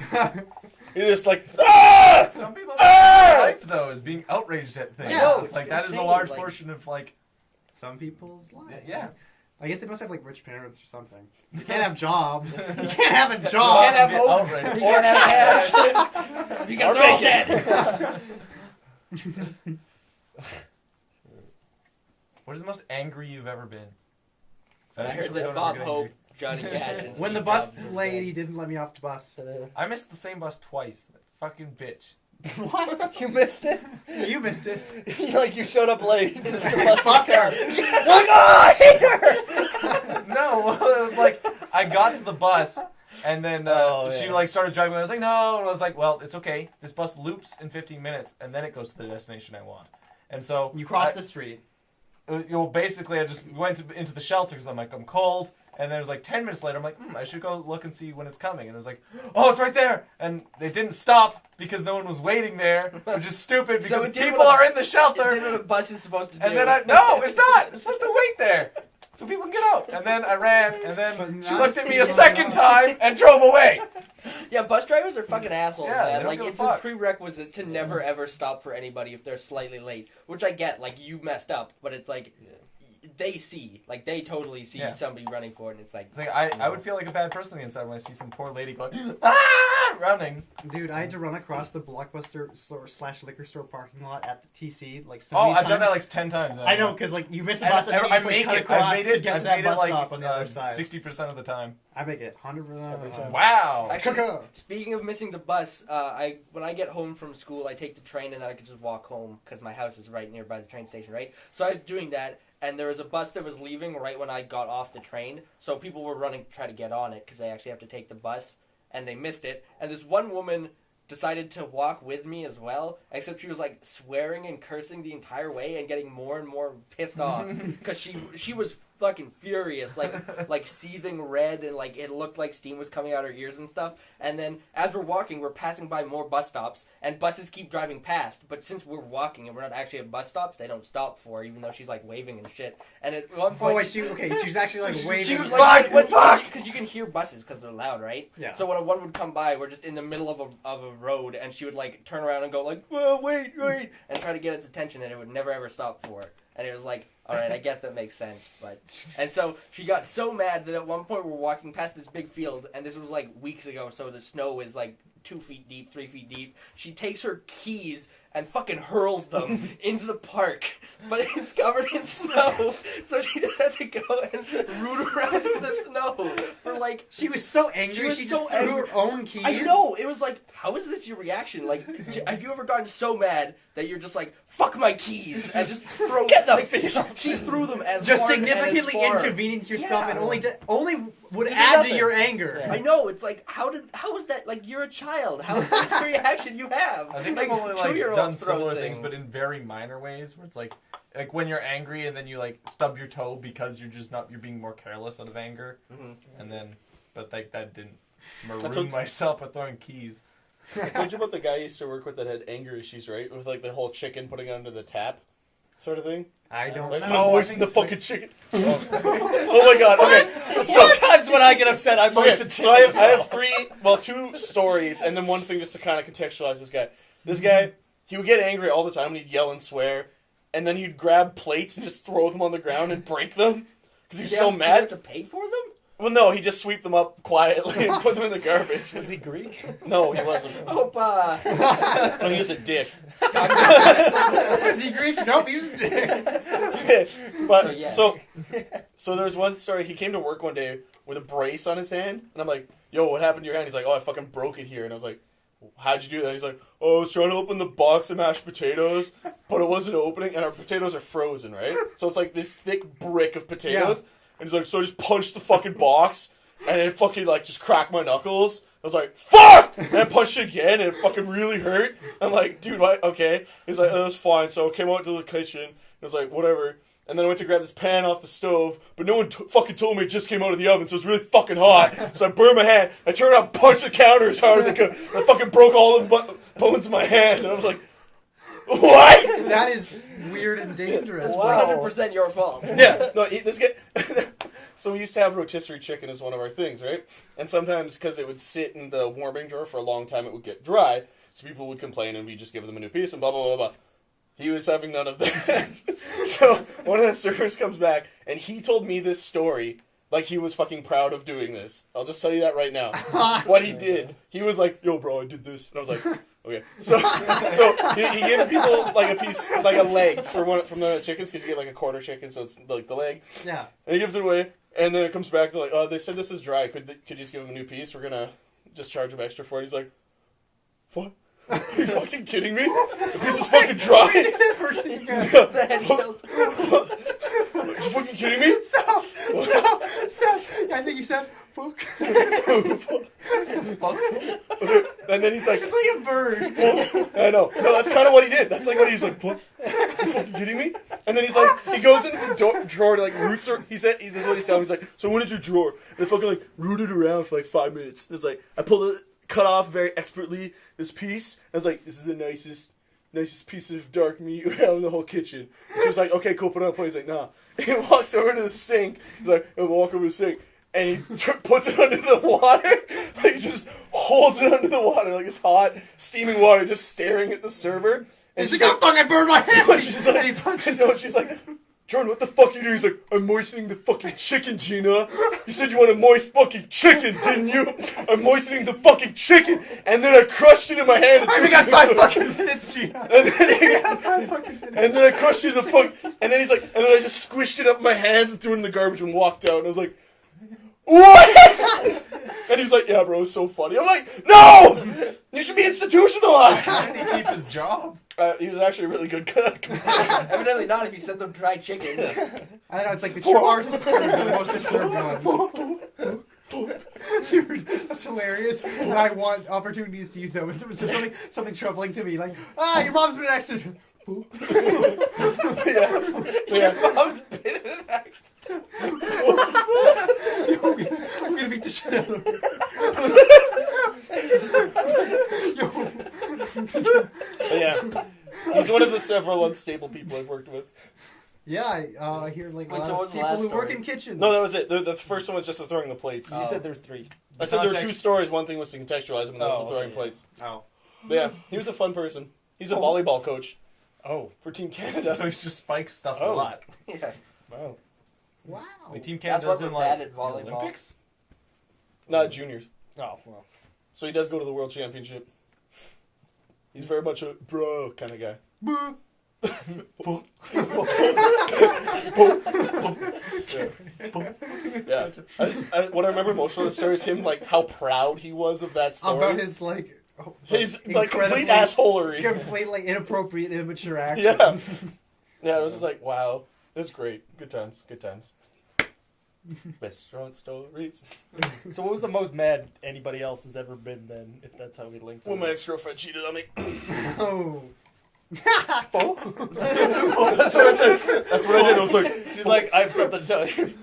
You're just like, ah! Some people's Ah! life though is being outraged at things. Yeah, it's like that is a insane, large like- portion of like Some people's lives. yeah. I guess they must have like rich parents or something. You can't have jobs. You can't have a You job. can't have Be hope. outraged. You can't have cash. Because they're all dead. What is the most angry you've ever been? 'Cause I heard usually that don't Bob ever get Hope, angry. Johnny Cash, and When the Steve bus Jobs was lady didn't let me off the bus. I missed the same bus twice. That fucking bitch. What? You missed it. You missed it. Like you showed up late. The bus Fuck was her. gone. Like, oh, I hate her. No, it was like I got to the bus and then she like started driving. I was like, no, and I was like, well, it's okay. This bus loops in 15 minutes and then it goes to the destination I want. And so You crossed the street. basically, I just went into the shelter because I'm like, I'm cold. And then it was like 10 minutes later, I'm like, I should go look and see when it's coming. And it was like, oh, it's right there. And they didn't stop because no one was waiting there, which is stupid So because it did people what are in the It shelter. did what a bus is supposed to do. And then no, it's not. It's supposed to wait there so people can get out. And then I ran, and But then she not looked at me a people second out. time and drove away. Yeah, bus drivers are fucking assholes, Yeah, they man. don't Like, give a it's fuck. a prerequisite to never ever stop for anybody if they're slightly late. Which I get, like, you messed up, but it's like, they see. Like, they totally see Yeah. somebody running for it, and it's like... It's like I would feel like a bad person on the inside when I see some poor lady going, running. Dude, I had to run across the Blockbuster store / liquor store parking lot at the TC like so Oh, many I've done that times. like 10 times. I know, because like you miss a And bus and then you just like cut across to get to that bus stop on the other side. 60% of the time. I make it 100% every time. Wow. Actually, speaking of missing the bus, when I get home from school, I take the train, and then I can just walk home, because my house is right nearby the train station, right? So I was doing that, and there was a bus that was leaving right when I got off the train, so people were running to try to get on it, because they actually have to take the bus, and they missed it, and this one woman decided to walk with me as well, except she was like swearing and cursing the entire way and getting more and more pissed off, because she was fucking furious, like seething red, and like it looked like steam was coming out her ears and stuff. And then as we're walking, we're passing by more bus stops, and buses keep driving past, but since we're walking and we're not actually at bus stops, they don't stop for her, even though she's like waving and shit. And at one point, Oh wait, she's actually like she waving. was like, Fuck! because you can hear buses because they're loud, right? Yeah. So when one would come by, we're just in the middle of a road, and she would like turn around and go like, "Whoa, wait," and try to get its attention, and it would never ever stop for her. And it was like, all right, I guess that makes sense. But and so she got so mad that at one point we're walking past this big field, and this was like weeks ago, so the snow is like 2 feet deep, 3 feet deep. She takes her keys and fucking hurls them into the park, but it's covered in snow, so she just had to go and root around in the snow for like... She was so angry. She was She so just threw angry. her own keys. I know, it was like, how is this your reaction? Like, have you ever gotten so mad that you're just like, fuck my keys, and just throw... Get the like, fuck- she threw them as Just hard and as significantly far. inconvenient to yourself, Yeah. and only would To do add to nothing. your anger. Yeah. I know, it's like, how is that, like, you're a child, what's the reaction you have? I think like, I've only like 2-year-olds done throw similar things, but in very minor ways, where it's like when you're angry and then you like stub your toe because you're being more careless out of anger, Mhm. and then, but like that didn't That's maroon okay. myself with throwing keys. I told you about the guy I used to work with that had anger issues, right? With like the whole chicken putting it under the tap, sort of thing. I don't Like, know. I'm moistening the fucking chicken. Oh my god. Okay. Sometimes when I get upset, I'm Okay, moist so I have two stories, and then one thing just to kind of contextualize this guy. This guy, he would get angry all the time, and he'd yell and swear, and then he'd grab plates and just throw them on the ground and break them, because he was so You mad. have to pay for them? Well, no, he'd just sweep them up quietly and put them in the garbage. Is he Greek? No, he wasn't. Opa! No, he was a dick. Was he Greek? Nope, he was dead. But So, yes. so there's one story. He came to work one day with a brace on his hand, and I'm like, "Yo, what happened to your hand?" He's like, "Oh, I fucking broke it here." And I was like, "How'd you do that?" He's like, "Oh, I was trying to open the box of mashed potatoes, but it wasn't opening, and our potatoes are frozen, right? So it's like this thick brick of potatoes." Yeah. And he's like, "So I just punched the fucking box, and it fucking like just cracked my knuckles." I was like, "Fuck!" And I punched it again, and it fucking really hurt. I'm like, "Dude, what? Okay." He's like, "Oh, that's fine." So I came out to the kitchen. And I was like, "Whatever." And then I went to grab this pan off the stove, but no one fucking told me it just came out of the oven, so it was really fucking hot. So I burned my hand. I turned around, punched the counter as hard as I could. And I fucking broke all the bones in my hand. And I was like, "What?" That is weird and dangerous. It's Wow. 100% your fault. Yeah, no, this guy. So we used to have rotisserie chicken as one of our things, right? And sometimes, because it would sit in the warming drawer for a long time, it would get dry. So people would complain, and we just give them a new piece, and blah blah blah blah. He was having none of that. So one of the servers comes back, and he told me this story like he was fucking proud of doing this. I'll just tell you that right now. What he did, he was like, "Yo, bro, I did this," and I was like, "Okay." So he gave people like a piece, like a leg for one from the chickens, because you get like a quarter chicken, so it's like the leg. Yeah. And he gives it away, and then it comes back. They're like, "Oh, they said this is dry. Could you just give him a new piece? We're gonna just charge him extra for it." He's like, "What? Are you fucking kidding me? The piece was fucking dry." First thing you got. The head shell. Are you fucking kidding me? Stop! I think you said, fuck. And then he's like, It's like a bird. I know. No, that's kind of what he did. That's like what he's like, "Are you fucking kidding me?" And then he's like, he goes into the drawer to like roots, or this is what he's telling me. He's like, "So I went into your drawer and fucking like rooted around for like 5 minutes." It's like, I pulled it, cut off very expertly this piece. I was like, "This is the nicest piece of dark meat we have in the whole kitchen." And she was like, "Okay, cool, put it on a plate." He's like, "Nah." And he walks over to the sink. He's like, "I'll walk over to the sink." And he puts it under the water. Like, just holds it under the water. Like, it's hot, steaming water, just staring at the server. And He's like, "I'm fucking burned my hand." she's like, And he punches she's like, "Jordan, what the fuck you doing?" He's like, "I'm moistening the fucking chicken, Gina. You said you want a moist fucking chicken, didn't you? I'm moistening the fucking chicken." And then I crushed it in my hand. I only got 5 fucking minutes, Gina. And then I crushed it in the fuck. And then he's like, and then I just squished it up in my hands and threw it in the garbage and walked out. And I was like, "What?" And he was like, "Yeah, bro, it's so funny." I'm like, "No! You should be institutionalized." How did he keep his job? He was actually a really good cook. Evidently not if you sent them dried chicken. I don't know, it's like the true artists are the most disturbed ones. Dude, that's hilarious. And I want opportunities to use that when someone says something troubling to me. Like, your mom's been in an accident. Yeah. Mom's been in an accident. I'm gonna beat the shit out of her. Yeah. He's one of the several unstable people I've worked with. Yeah, I hear like a Wait, lot so what of was the people last who work story? in kitchens. No, that was it. The first one was just the throwing the plates. You said there's 3. I said there were 2 Context. stories. One thing was to contextualize them, and that was Oh, the throwing okay. plates. Oh. But yeah, he was a fun person. He's a volleyball coach Oh, for Team Canada. So he's just spikes stuff a Oh. lot. Yeah. wow. Wow. Wait, Team That's Canada why does we're in bad like at volleyball. Olympics? Not juniors. Oh, well. So he does go to the World Championship. He's very much a bro kind of guy. Yeah. What I remember most from the story is him, like, how proud he was of that story. About his like His, like, complete incredibly- assholery. completely inappropriate, immature actions. Yeah. Yeah, it was just like, wow. It was great. Good times. Good times. Restaurant stories. So what was the most mad anybody else has ever been then, if that's how we linked When it? my ex-girlfriend cheated on me. Oh. That's what I said. That's what I did. I was like, She's like, I have something to tell you.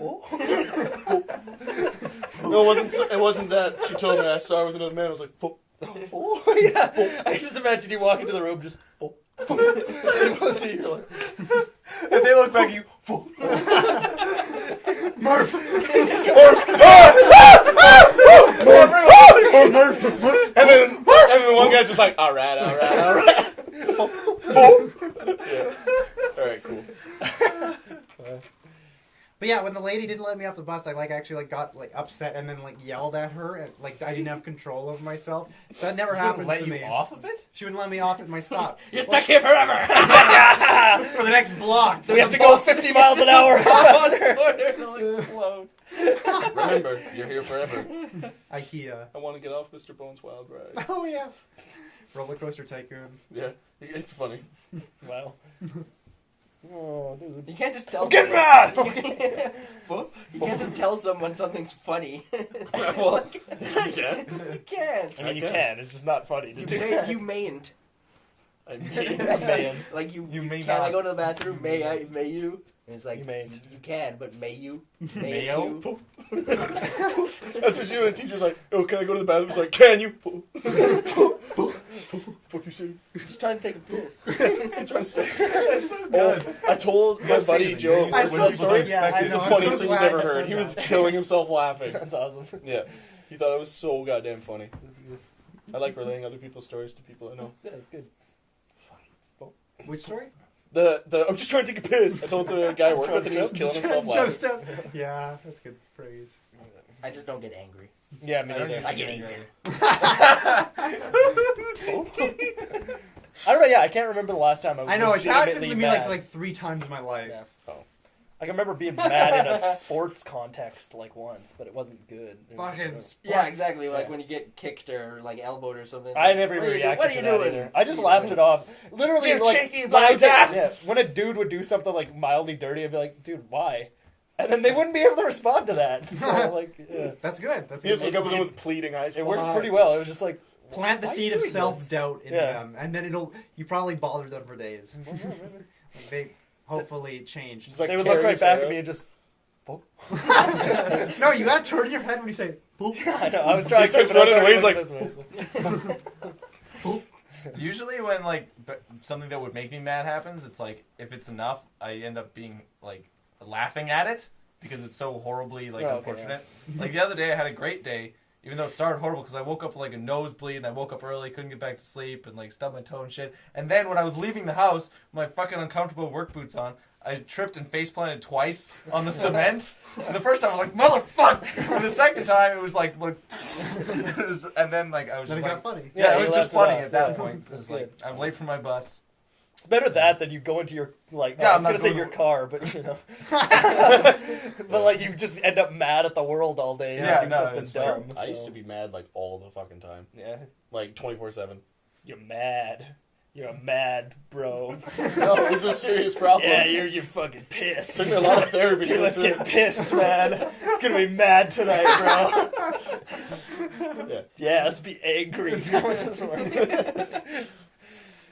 no, it wasn't that. She told me I saw her with another man. I was like, Oh, yeah. I just imagine you walk into the room just, oh. You want to see, you're like, And they look back at you. Murph! And then the one guy's just like, all right. Yeah. All right, cool. But yeah, when the lady didn't let me off the bus, I actually got upset and then yelled at her and I didn't have control over myself. So that never happens Let to you me. off of it? She wouldn't let me off at my stop. You're stuck here forever. For the next block. we have to go 50 miles an hour. Remember, you're here forever. IKEA. I want to get off Mr. Bones' Wild Ride. Oh yeah. Roller Coaster Tycoon. Yeah, it's funny. Wow. Oh, dude. You can't just tell. Get someone- mad! You can't just tell someone something's funny. Well, yeah. You can't. I mean, you Okay. can. It's just not funny to do. You mayn't. I mean, Man. Like you may can I not. go to the bathroom? May I? May you? And it's like You mayn't. You can, but may you? May Mayo? you? that's what you and the teacher's like, oh, can I go to the bathroom? He's like, can you? Fuck you, Sue. Just trying to take a piss. I'm trying to say. That's so good. Oh, I told my gotta say buddy it, Joe you I'm know, so when people sorry. don't Yeah, expect I it. it's know. the I'm funniest so thing he's glad ever you heard. said He was that. killing himself laughing. That's awesome. Yeah. He thought it was so goddamn funny. I like relaying other people's stories to people I know. Yeah, that's good. Which story? I'm just trying to take a piss. I told the guy I worked with and he was killing himself Joe laughing. Step. Yeah, that's good phrase. I just don't get angry. Yeah, me I don't neither. I get angry. I don't know. Yeah, I can't remember the last time I was. I know it's happened to legitimately me mad. like 3 times in my life. Yeah. Oh. I can remember being mad in a sports context like once, but it wasn't good. It was Fucking. just- Yeah, exactly. Like Yeah. when you get kicked or like elbowed or something. I never What even are you reacted what are to you that doing? either. I just What are you laughed doing? it off. Literally, You're like, cheeky, when my I did- dad. yeah, when a dude would do something like mildly dirty, I'd be like, dude, why? And then they wouldn't be able to respond to that. So like, yeah. That's good. That's He just good. look up at them with pleading eyes. It worked Why? pretty well. It was just like, Plant the why are seed you of doing self-doubt in Yeah. them, and then you probably bother them for days. They hopefully change. It's like they would look tearing right his back hair at me out. and just. No, you gotta turn your head when you say "boop." I know. I was trying He to keep starts it up running there, away, he's like this way, so- Usually when like something that would make me mad happens, it's like if it's enough, I end up being like laughing at it because it's so horribly like Oh, okay, unfortunate. Like the other day, I had a great day, even though it started horrible because I woke up with, like a nosebleed and I woke up early, couldn't get back to sleep, and like stubbed my toe and shit. And then when I was leaving the house, with my fucking uncomfortable work boots on, I tripped and face planted twice on the cement. And the first time I was like, motherfucker! And the second time it was like, it was, and then like I was Then just it like, got funny. yeah, Yeah, it you was just laughed it funny off, at that yeah. point. It That's was like, good. I'm late for my bus. It's better that than you go into your like. Yeah, I I'm was not gonna say going your to- car, but you know. But like you just end up mad at the world all day. Yeah, doing no, something it's dumb. I used so- to be mad like all the fucking time. Yeah, Like 24/7. you're mad. You're mad, bro. No, it was a serious problem. Yeah, you're fucking pissed. It took me a lot of therapy. Dude, to let's get get pissed, man. It's gonna be mad tonight, bro. Yeah. Yeah, let's be angry. That one doesn't work.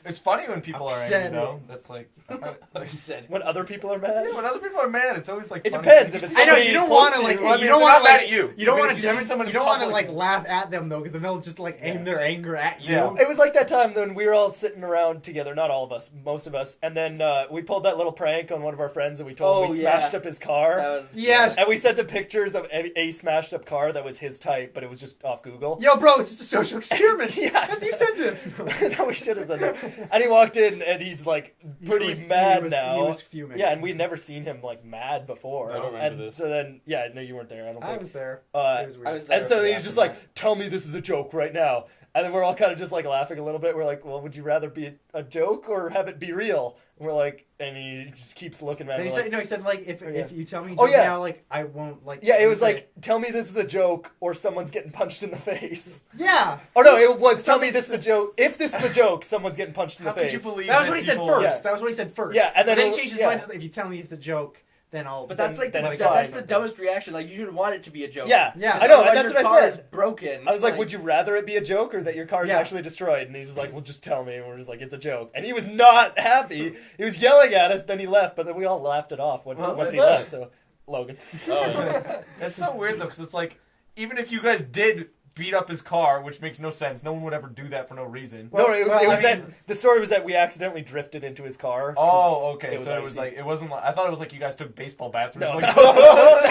It's funny when people are Upsetting. angry, though. That's like, You said When other people are mad. yeah, when other people are mad, it's always like. It funny. depends. You If it's see I know somebody you don't close want to you, like I mean, you don't they're want not to mad at you. You don't But want if to see demonstrate. someone You in don't want to public- like laugh at them though, because then they'll just like aim their anger at you. Yeah. It was like that time when we were all sitting around together, not all of us, most of us, and then we pulled that little prank on one of our friends and we told him Oh, we yeah. smashed up his car. that was Yes. And we sent him pictures of a smashed up car that was his type, but it was just off Google. Yo, bro, it's just a social experiment. Yeah. That's what you said to him. No, we should have said that. And he walked in and he's like pretty mad now. He was fuming. Yeah, and we'd never seen him like mad before. I don't remember and this. so then, yeah, no, you weren't there. I don't I think. was there. Uh, It was I weird. was there And so for he's that just one. like, "Tell me this is a joke right now." And then we're all kind of just like laughing a little bit. We're like, "Well, would you rather be a joke or have it be real?" And we're like, and he just keeps looking at Then me he like, said, no, he said like if Yeah. you tell me Oh, just yeah. now, like I won't like. "Yeah, it was say- like, tell me this is a joke or someone's getting punched in the face." yeah. Or no, it was, tell Tell me me this is a joke. If this is a joke, someone's getting punched in the How face. could you believe That was what he said people- first. Yeah. That was what he said first. Yeah, and then he it- changed his yeah. mind. If you tell me it's a joke, then I'll. But that's like then that's, it's fine. that's the dumbest reaction. Like you should want it to be a joke. Yeah, Yeah. I know, Otherwise and that's your what I car said. is broken. I was like, would you rather it be a joke or that your car's Yeah. actually destroyed? And he's just like, well, just tell me. And we're just like, it's a joke. And he was not happy. He was yelling at us. Then he left. But then we all laughed it off when, Well, once what's he that? left. So, Logan. Oh, yeah. It's so weird though, because it's like, even if you guys did beat up his car, which makes no sense, no one would ever do that for no reason. Well, no, it well, was I that mean- the story was that we accidentally drifted into his car. 'cause Oh, okay. So it was icy. like it wasn't. Like, I thought it was like you guys took baseball bats. It was No, like,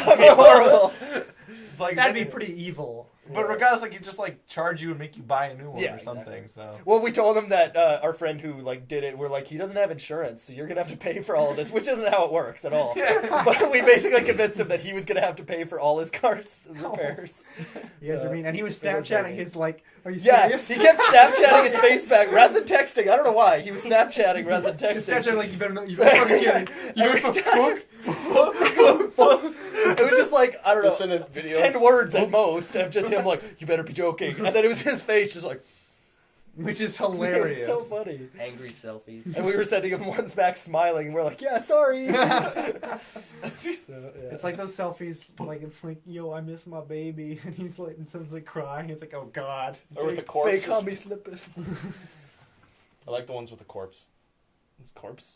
that'd be horrible. It's like That'd be pretty evil. But regardless, like you just like charge you and make you buy a new one Yeah, or something. exactly. So Well, we told him that our friend who like did it, we're like, he doesn't have insurance, so you're gonna have to pay for all of this, which isn't how it works at all. But we basically convinced him that he was gonna have to pay for all his car's repairs. You guys So, are mean. And he was it was very Snapchatting mean. his like, are you Yeah, serious? he kept Snapchatting his face back rather than texting. I don't know why. He was Snapchatting rather than He's texting. Snapchatting like you better not. You better fucking kidding. You Every better time. fuck. It was just like, I don't Just know, send a video. 10 words at most of just him like, you better be joking. And then it was his face just like, Which is it was hilarious. so funny. angry selfies? And we were sending him ones back smiling, and we're like, yeah, sorry. So, yeah. It's like those selfies, like it's like, yo, I miss my baby, and he's like, and someone's like crying. It's like, oh god. Or with the Fake corpse. homie slippers. I like the ones with the corpse. It's corpse.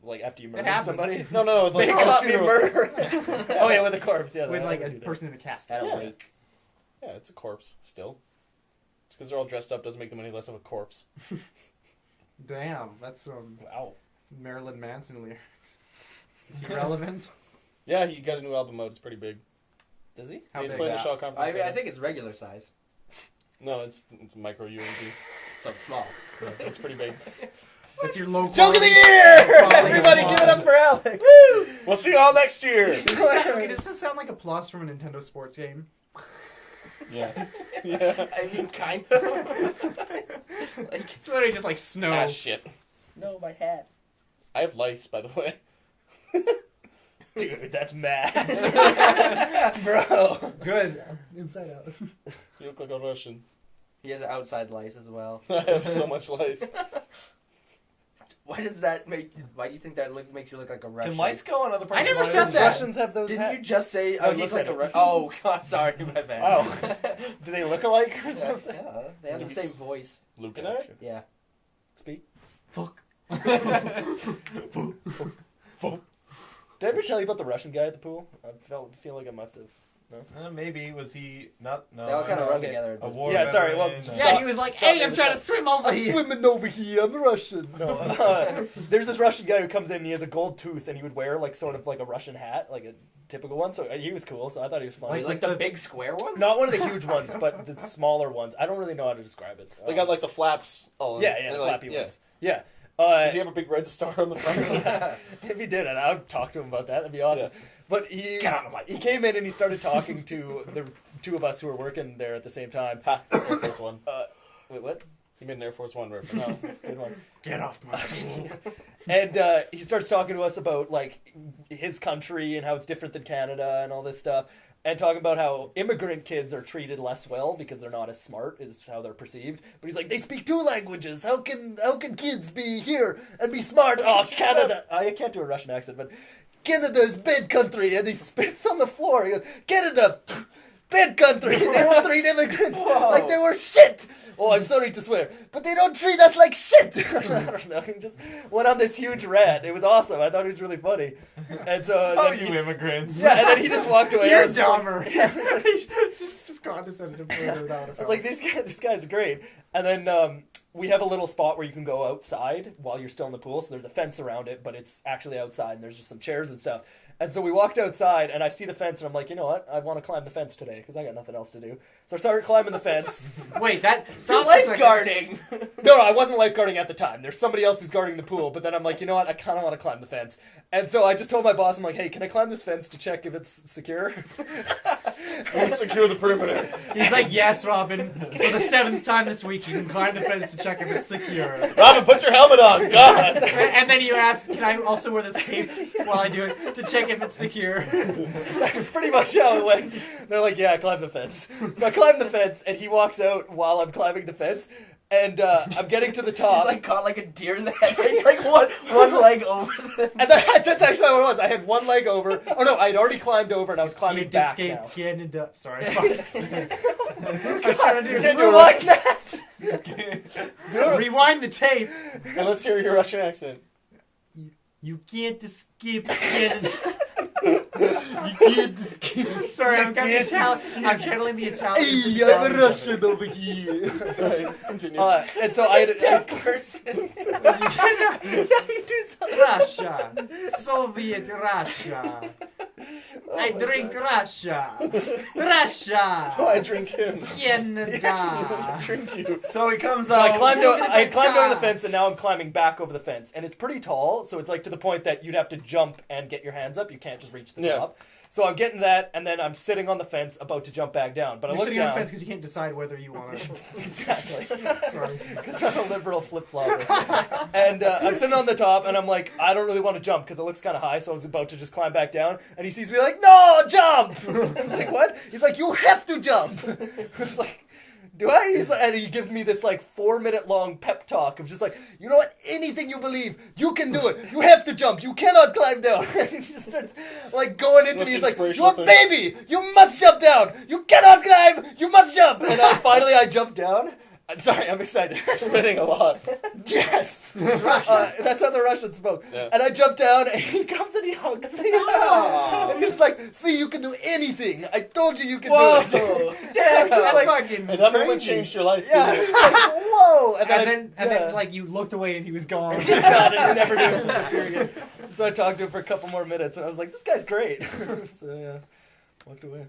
Like after you It murdered happened. somebody. No, no, They like, caught me funeral. murder. Oh yeah, with a corpse. Yeah, With I like would a do that. person in a casket. At a Yeah. wake. Yeah, it's a corpse still. Just because they're all dressed up doesn't make them any less of a corpse. Damn, that's some Wow. Marilyn Manson lyrics. Is he relevant? Yeah, he got a new album out. It's pretty big. Does he? How He's big? playing the Yeah. Shaw Conference I Center. think it's regular size, No, it's micro UMP. so it's small. It's pretty big. That's your low Joke of the quality- year! quality Everybody applause. give it up for Alex. We'll see you all next year. Okay, does this sound like applause from a Nintendo sports game? Yes. Yeah. I mean, kind of. Like, It's literally just like snow. Ah, shit. no, my hat. I have lice, by the way. Dude, that's mad. Bro. Good. Inside out. You look like a Russian. He has outside lice as well. I have so much lice. Why does that make? Why do you think that makes you look like a Russian? Can lice go on other parts I of the never body? said that. Russians have those Didn't hats. you just say No, I he look said like a it. Russian? Oh God, sorry, my bad. Oh. Do they look alike or Yeah, something? yeah, they have the same voice. Luke and I? Yeah. Speak. Fuck. Did I ever tell you about the Russian guy at the pool? I feel like I must have. Maybe was he not? No. They all kind of no, run okay. together. A war Yeah, sorry, well, veteran, Yeah, he was like, Stop "Hey, I'm it, trying to stop. swim over here." Swimming over here, I'm Russian. No, there's this Russian guy who comes in and he has a gold tooth and he would wear like sort of like a Russian hat, like a typical one. So he was cool. So I thought he was funny. Like the big square one. Not one of the huge ones, but the smaller ones. I don't really know how to describe it. They got like the flaps. All in. yeah, the They're like, flappy yeah. ones. Yeah. Does he have a big red star on the front? If he did, I would talk to him about that. That'd be awesome. Yeah. But he came in and he started talking to the two of us who were working there at the same time. Ha, Air Force One. Wait, what? He made an Air Force One reference. No, good one. Get off my pool. And he starts talking to us about like his country and how it's different than Canada and all this stuff, and talking about how immigrant kids are treated less well because they're not as smart, is how they're perceived. But he's like, they speak 2 languages. How can kids be here and be smart? Oh, Canada! I can't do a Russian accent, but Canada's bad country, and he spits on the floor. He goes, Canada. Bad country. They don't treat immigrants like they were shit. Oh, I'm sorry to swear, but they don't treat us like shit. I don't know. He just went on this huge rant. It was awesome. I thought it was really funny. And so, Oh, then you he, immigrants! yeah, and then he just walked away. I You're was just like- dumber. yeah, I was like, just condescended him further without I was like, this guy's great. And then we have a little spot where you can go outside while you're still in the pool. So there's a fence around it, but it's actually outside, and there's just some chairs and stuff. And so we walked outside, and I see the fence, and I'm like, you know what? I want to climb the fence today because I got nothing else to do. So I started climbing the fence. Wait, that Stop stop for a second. lifeguarding. No, I wasn't lifeguarding at the time. There's somebody else who's guarding the pool. But then I'm like, you know what? I kind of want to climb the fence. And so I just told my boss, I'm like, hey, can I climb this fence to check if it's secure? We'll secure the perimeter. He's like, "Yes, Robin. For the 7th time this week, you can climb the fence to check if it's secure." Robin, put your helmet on. God. And then you ask, "Can I also wear this cape while I do it to check if it's secure?" That's pretty much how it went. They're like, yeah, climb the fence. So I climbed the fence, and he walks out while I'm climbing the fence. And I'm getting to the top. He's like caught like a deer in the head. He's like one leg over. And that's actually how it was. I had one leg over. Oh no, I had already climbed over, and I was climbing back now. Sorry. Fuck. I was trying to do Rewind that. rewind the tape. And let's hear your Russian accent. You can't escape Canada. You can't escape. Sorry, I'm channeling the Italian. Hey, I'm a Russian over here. Right, continue. And so I had Russia, Soviet Russia. I drink Russia. Russia. Oh, I drink him. Canada. Drink you. So he comes So I out. climbed over the fence, and now I'm climbing back over the fence, and it's pretty tall. So it's like to the point that you'd have to jump and get your hands up. You can't just reach the Yeah. top. So I'm getting that, and then I'm sitting on the fence, about to jump back down. But You're I look sitting on down. the fence because you can't decide whether you want to. Exactly. Sorry. Because I'm a liberal flip-flopper. And I'm sitting on the top, and I'm like, I don't really want to jump because it looks kind of high, so I was about to just climb back down. And he sees me like, no, jump! I was like, what? He's like, you have to jump! I was like, do I? He's like, and he gives me this like 4-minute long pep talk of just like, you know what? Anything you believe, you can do it. You have to jump. You cannot climb down. And he just starts like going into Most me. He's like, inspirational you're a thing. baby. You must jump down. You cannot climb. You must jump. And finally I jumped down. I'm sorry, I'm excited. Spitting a lot. Yes! That's how the Russians spoke. Yeah. And I jump down, and he comes and he hugs me. And he's like, see, you can do anything. I told you can do it. Yeah, just like, fucking And that moment crazy. changed your life. yeah, didn't it? he's like, whoa! And then, like, you looked away and he was gone. he's got it. He never disappear again. So I talked to him for a couple more minutes, and I was like, this guy's great. So, yeah, walked away.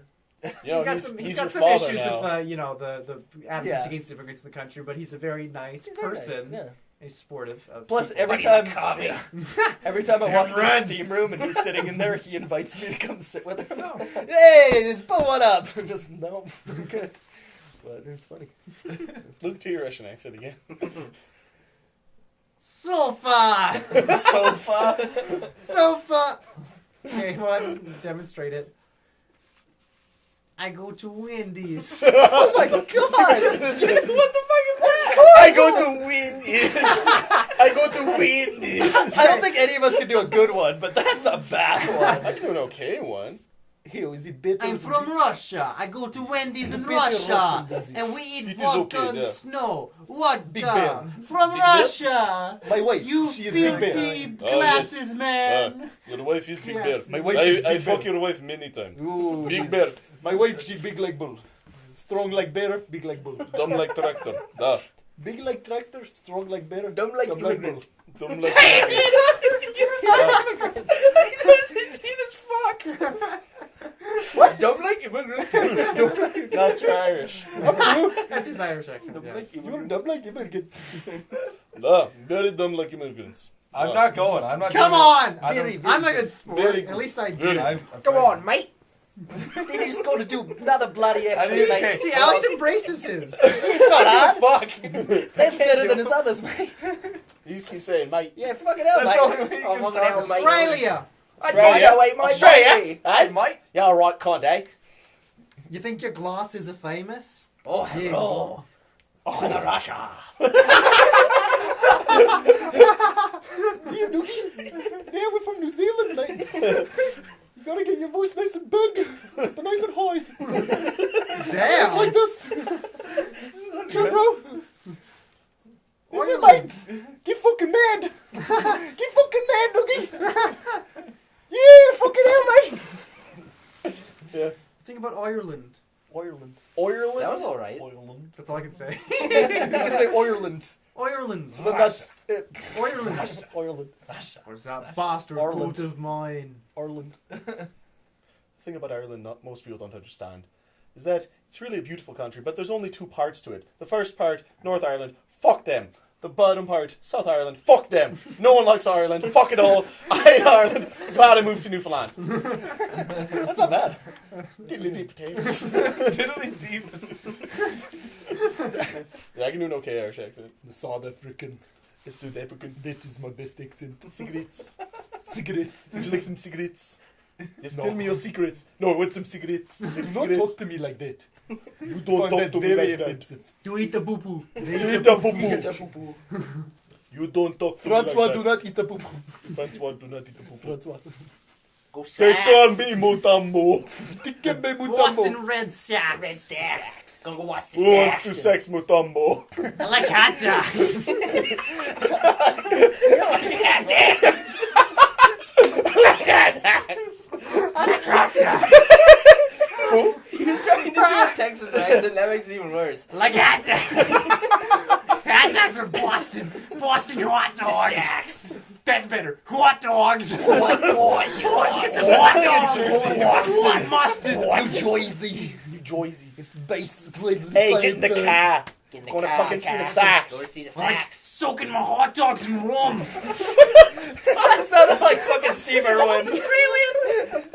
You know, he's he's got your some father issues now. with, the attitudes Yeah. against immigrants in the country, but he's a very nice He's very person. nice, He's sportive. Of Plus, people. every time I walk into the steam room and he's sitting in there, he invites me to come sit with him. Hey, just pull one up. Just no, I'm good. But it's funny. Look to your Russian accent again. Sofa! Sofa. Sofa! Okay, well, I just demonstrate it. I go to Wendy's. Oh my god! What the fuck is that? I go to Wendy's. I go to Wendy's. I don't think any of us can do a good one, but that's a bad one. I can do an okay one. Hell, is it better? I'm from Russia. I go to Wendy's in Better Russia. Russian than this. And we eat It is vodka okay, and yeah. snow. What Big Bear. From Big Bear? Russia. My wife, You she is Big Bear. filthy Oh, glasses, man. Your wife is Big Yes. Bear. My wife is I Big fuck Bear. your wife many times. Ooh, Big yes. Bear. My wife, she big like bull. Strong like bear, big like bull. Dumb like tractor. Da. Big like tractor, strong like bear, Dumb like bull. immigrant. Dumb like tractor. What? Dumb like immigrant? That's Irish. That's his Irish accent. Dumb yes. like you're dumb like immigrant. Da. Very dumb like immigrants. I'm Da. not going. I'm not. Come doing on! it. I don't- I'm a good sport. Very good. At least I do. Very I'm Come afraid. on, mate. They just go to do another bloody I accent. didn't- mate. okay. See, Alex embraces his. It's not hard. Fuck. That's better than his others, mate. You just keep saying, mate. Yeah, fucking hell, That's the mate. only way you Oh, can fucking talk. hell, mate. Australia. Australia? Wait, my Australia? body. Hey? Mate. Yeah, alright, can't I? You think your glasses are famous? Oh, hello. Oh, the Russia. Yeah, we're from New Zealand, mate. You gotta get your voice nice and big, but nice and high. Damn. Just like this. Sure, bro. That's it, Ireland. mate. Get fucking mad. Get fucking mad, Noogie. Yeah, fucking hell, mate. Yeah. Think about Ireland. Ireland. Ireland? That was alright. Ireland. That's all I can say. You can say Ireland. Ireland. But that's it. Ireland. Ireland. Where's that bastard Ireland. quote of mine? Ireland. The thing about Ireland not most people don't understand is that it's really a beautiful country, but there's only two parts to it. The first part, North Ireland, fuck them. The bottom part, South Ireland, fuck them. No one likes Ireland, fuck it all. I hate Ireland. Glad I moved to Newfoundland. That's not bad. Diddly deep potatoes. Diddly deep. Yeah, I can do an okay Irish accent. The South African. It's South African. That is my best accent. Cigarettes. Cigarettes. Would you like some cigarettes? Yes, No. tell me your secrets. No, I want some cigarettes. Do not Cigarettes. talk to me like that. You don't Find talk that to me very like that. offensive. To eat the boo boo. Eat a poo-poo. You don't talk to Francois, me do like not eat the poop. that. Francois, do not eat the poo-poo. Francois. Go Take Sacks. on me, Mutambo. Tikembe mutambo. Boston Red Sox. Red Sacks. Gonna go watch the Who wants Sacks. to sex Mutambo? I like hot dogs. He's trying to do a Texas accent. That makes it even worse. Like hot dogs. Hot dogs are Boston. Boston hot dogs. That's better. Hot dogs. Hot dogs. Hot mustard. New Jersey. You Joyzy. It's basically the Hey, same get in the thing. car. Get in the Gonna car, fucking see the car. Sacks. Go to see the Like Sacks. soaking my hot dogs in rum. That sounded like fucking Steve Irwin.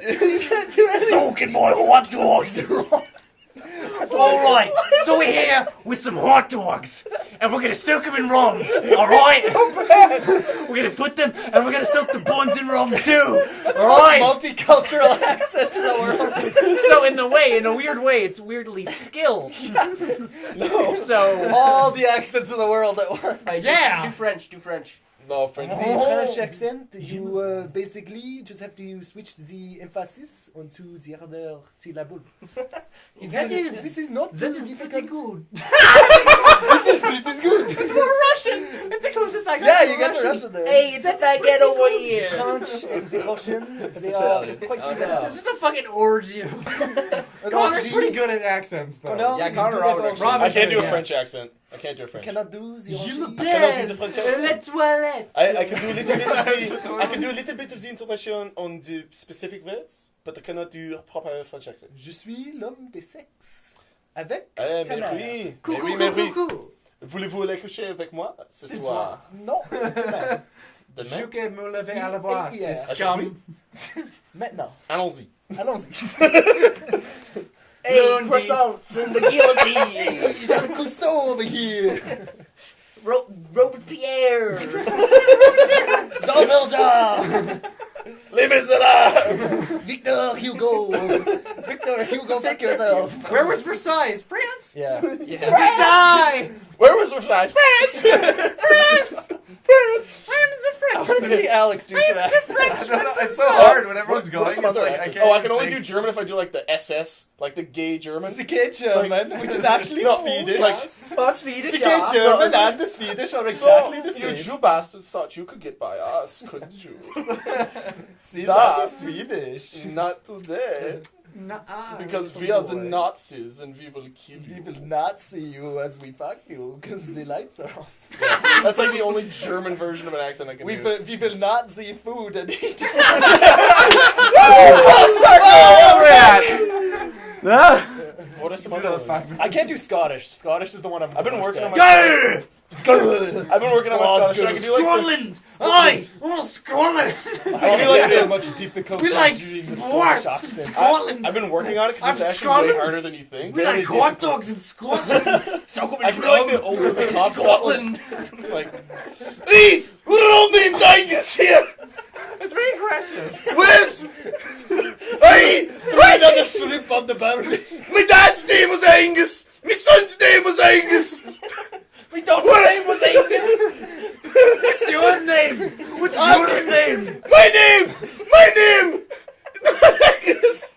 You can't do anything. Soaking my hot dogs in rum. All right, so we're here with some hot dogs, and we're gonna soak them in rum. All right, we're gonna put them, and we're gonna soak the buns in rum too. All right. Multicultural accent in the world. So in a weird way, it's weirdly skilled. No. So All the accents in the world at once. yeah. Do French. Do French. No, friends. The French accent, you basically just have to switch the emphasis onto the other syllable. This is not That so is difficult. pretty good. It is good. It's more Russian. It's the closest I got. Yeah, to you got the Russian there. Hey, it's that get over The here. French and the Russian, they are Italian. quite Oh, similar. no. It's just a fucking orgy. Connor's pretty good at accents, though. Connor Yeah, is Connor good at Roberts. all. I can't do a Yes. French accent. I can't do a French. Cannot do the Je Russian. cannot use a French accent. La toilette. I can do a little bit of the I can do a little bit of the intonation on the specific words, but I cannot do a proper French accent. Je suis l'homme des sexes. Avec Eh, mais Connor. oui, mais Coucou, oui, mais oui. coucou, coucou. Voulez-vous aller coucher avec moi ce soir? Non. Demain. Demain? Je que me lever à la voix, Yeah. c'est scum. Maintenant. Allons-y. Allons-y. Hey, Lundi. croissants and the guillotine. Jean Cousteau over here. Robespierre. Jean Valjean. Les Miserables. Victor Hugo. Victor Hugo, fuck yourself. Where was Versailles? France? Yeah. Versailles! Where was Versailles? France. France. France. I want to see Alex do some accents. I don't know. It's so hard when everyone's What going. are some It's other like, accents? can't I can only think. do German if I do like the SS, like the gay German. It's a gay German, which is actually No, Swedish. like, The gay German and the Swedish are exactly the You same. Jew bastards thought you could get by us, couldn't you? These Da. are the Swedish. Not today. Nuh-uh. Because we are the Nazis and we will kill We you. will not see you as we fuck you, because the lights are off. That's like the only German version of an accent I can do. We will not see food and eat. What are some Do other another ones? 5 I can't do Scottish. Scottish is the one I've been working on my Gay! I've been working on my Scottish. I can do like Scotland! Aye! Oh, Scotland! I can do like the, much difficult We like doing the sports Scottish in accent. Scotland! I've been working on it because I'm it's actually Scotland. way harder than you think. We like very hot dogs in Scotland! I can do like the older the top Scotland. Like, hey, little old name's Angus here. It's very aggressive. Where's? Hey, Another shrimp on the barrel. my dad's name was Angus. My son's name was Angus. My daughter's name was Angus. What's your name? What's your name? My name. Angus.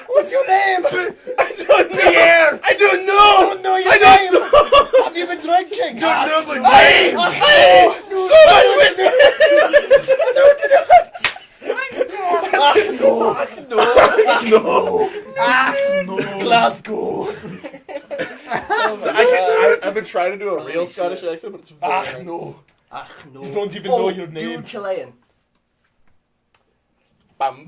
What's your name? I don't know. I don't know. Don't know your I name. don't know. Have you been drinking? Don't know my Hey, hey, so much whiskey. No. Glasgow. So I've been trying to do a real Scottish accent, but it's very hard. No. Ah, no. You don't even know your name. Do Chilean. Bam.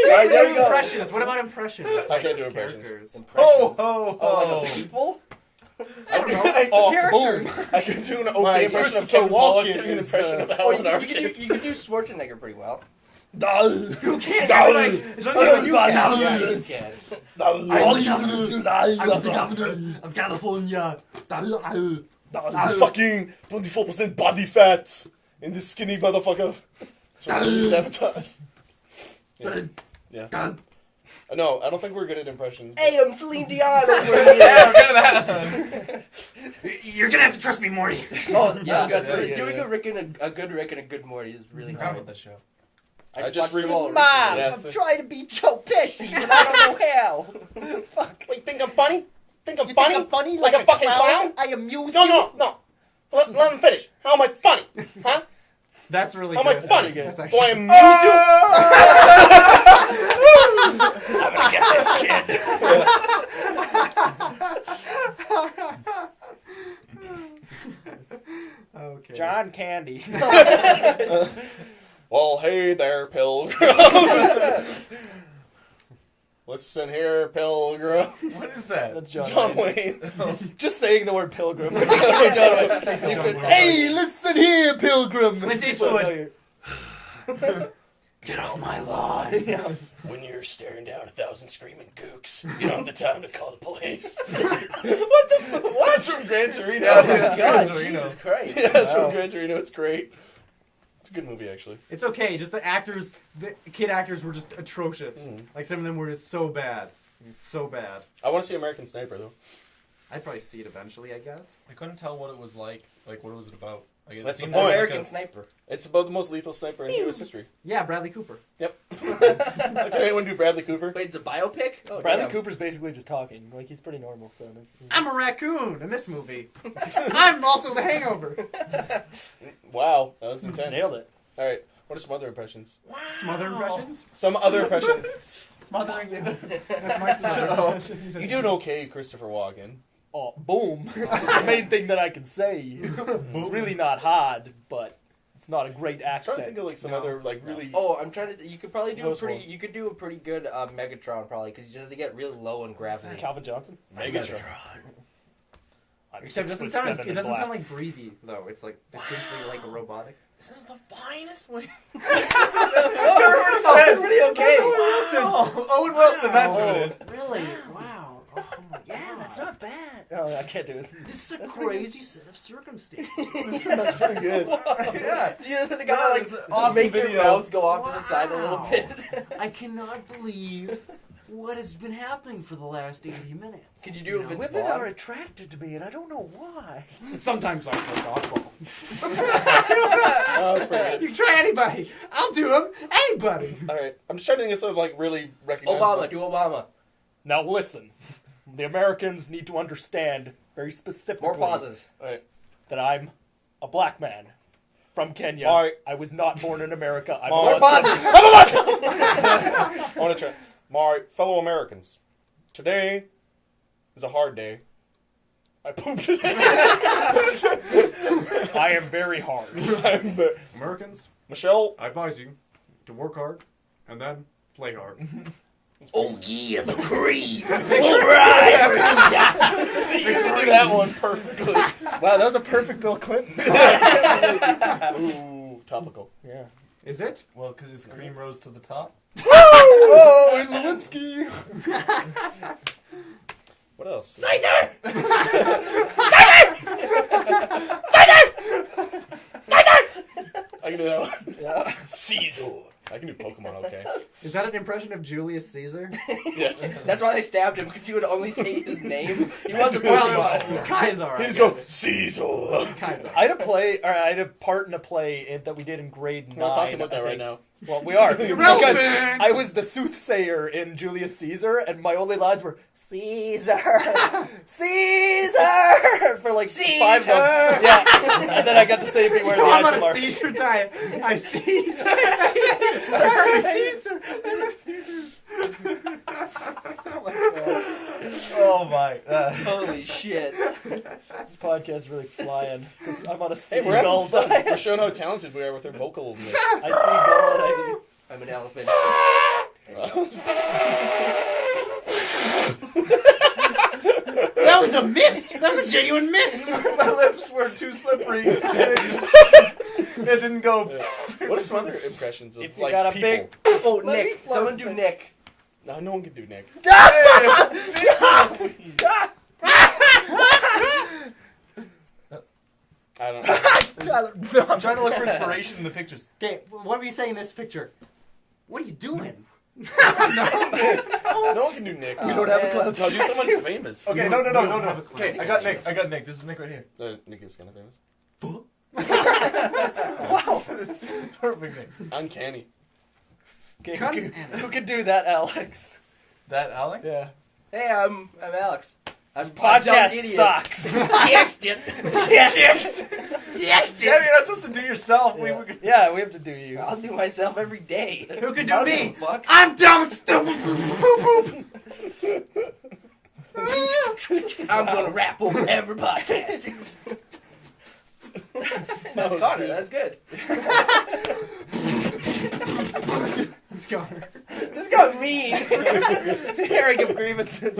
Alright, there you go. Impressions. What about impressions? I can't do impressions. Characters. Ho, ho, Oh, like ho. a people? I don't know. Oh, Characters. I can do an okay Right, impression of Christopher Kevin Pollock Walken doing an is, impression of Oh, Helen you Arkin. can do Schwarzenegger pretty well. You can't. Down. Like, it's only Oh, you God, can. Yeah, no. you can. All you have to do is I'm the governor of California. Fucking 24% body fat in this skinny motherfucker. It's really sabotage. Yeah. No, I don't think we're good at impressions. Hey, I'm Celine Dion over Yeah, here. we're that one. You're gonna have to trust me, Morty. Oh, yeah, That's doing pretty good, a Rick and a good Rick and a good Morty is really I forgot hard. about that show. I just watched them all Mom, recently. Yeah, I'm so- trying to be Joe Pesci, but I don't know how. Fuck. Wait, think I'm funny? Think I'm You funny? think I'm funny Like a fucking clown? I amuse No, you. no. Let him finish. How am I funny? Huh? That's really How am I good. funny? That's Do actually I amuse you? I'm gonna get this kid. Okay. John Candy. Well, hey there, Pilgrim. Listen here, Pilgrim. What is that? That's John. John Wayne. Wayne. Just saying the word pilgrim. John Wayne. Hey, listen here, pilgrim. Clint So, Eastwood. no, you're- Get off my lawn. When you're staring down 1,000 screaming gooks, you don't have the time to call the police. What the fuck? What? That's from Gran Torino. Yeah, Oh that's my Gran god, Torino. Jesus Christ. Yeah, it's Wow. from Gran Torino. It's great. It's a good movie, actually. It's okay. Just the actors, the kid actors were just atrocious. Mm. Like some of them were just so bad, so bad. I want to see American Sniper, though. I'd probably see it eventually, I guess. I couldn't tell what it was like. Like, what was it about? Like, it That's the seemed point. like American a- Sniper. It's about the most lethal sniper in U.S. history. Yeah, Bradley Cooper. Yep. Okay, anyone do Bradley Cooper? Wait, it's a biopic? Oh, Bradley damn. Cooper's basically just talking. Like, he's pretty normal, so. I'm a raccoon in this movie. I'm also the Hangover. Wow, that was intense. Nailed it. All right, what are some other impressions? Smother impressions? Some other impressions. Smothering you. That's my smother impression. You do an okay Christopher Walken. Oh, boom. It's the main thing that I can say. It's really not hard, but It's not a great I'm trying to accent. think of like some No. other like really. Oh, I'm trying to. You could probably do Close one. You could do a pretty good Megatron probably because you have to get really low in gravity. Calvin Johnson. Megatron. I'm Except 6'7" it doesn't and sound black. like breathy though. It's like distinctly like a robotic. This is the finest way. Pretty okay. Oh, Owen Wilson, that's who it is. Really? Wow. Oh my Yeah, that's not bad. Oh, I can't do it. This is a crazy set of circumstances. That's pretty good. Yeah. You know, the guy It's like an awesome make your video. mouth go off to the side a little Wow. bit. I cannot believe what has been happening for the last 80 minutes. Could you do it if it's Women are Vaughn? attracted to me, and I don't know why. Sometimes I play dodgeball. Oh, that's pretty good. You can try anybody. I'll do them. Anybody. All right, I'm just trying to think of some like really recognizable. Obama, do Obama. Now listen, the Americans need to understand very specifically More pauses. All right, that I'm a black man from Kenya. All right. I was not born in America. I'm More a Muslim. pauses. I'm a Muslim. I want to try. My fellow Americans, today is a hard day. I pooped today. I am very hard. Americans, Michelle, I advise you to work hard and then play hard. Oh yeah, the cream. see, you can do that one perfectly. Wow, that was a perfect Bill Clinton. Ooh, topical. Yeah. Is it? Well, because his cream rose to the top. Oh, and Lewinsky. What else? Cider. I can do that one. Yeah. Caesar. I can do Pokemon. Okay. Is that an impression of Julius Caesar? Yes. That's why they stabbed him because he would only say his name. He wasn't Well, it Pokemon. was Kaiser. He just go Caesar. Kaiser. I had a part in a play that we did in grade 9. We're not talking about that I right think. now. Well, we are. Because Irrelevant! I was the soothsayer in Julius Caesar, and my only lines were, Caesar! Caesar! For like 5 of them. Yeah. And then I got to say beware the I'm answer on a marks. Caesar diet. I Caesar. I Caesar. Oh my. Holy shit. This podcast is really flying. 'Cause I'm on a Hey, we're having seagull fun. diet. We're showing how talented we are with our vocalness. I seagull and I... I'm an elephant. That was a mist. That was a genuine mist. My lips were too slippery. And it didn't go. What are some other impressions of If you like got a people? big... Oh, Let me Nick. float Someone do this. Nick. No, no one can do Nick. I don't know. I'm trying to look for inspiration in the pictures. Okay, what were you saying in this picture? What are you doing? No one can do Nick. We don't have a cloud No, do someone famous. Okay, no. Okay, I got Nick. This is Nick right here. Nick is kind of famous. Wow. Perfect Nick. Uncanny. Okay, Cut who can do that, Alex? That Alex? Yeah. Hey, I'm Alex. I'm a dumb Podcast idiot. sucks. Text it. Text Yeah, you're not supposed to do yourself. We were. Yeah, we have to do you. I'll do myself every day. Who could I do don't give me? a fuck. I'm dumb and stupid. Boop, boop. I'm gonna rap over every podcast. That's Connor. That's good. Let's go. This got mean. The hearing of grievances.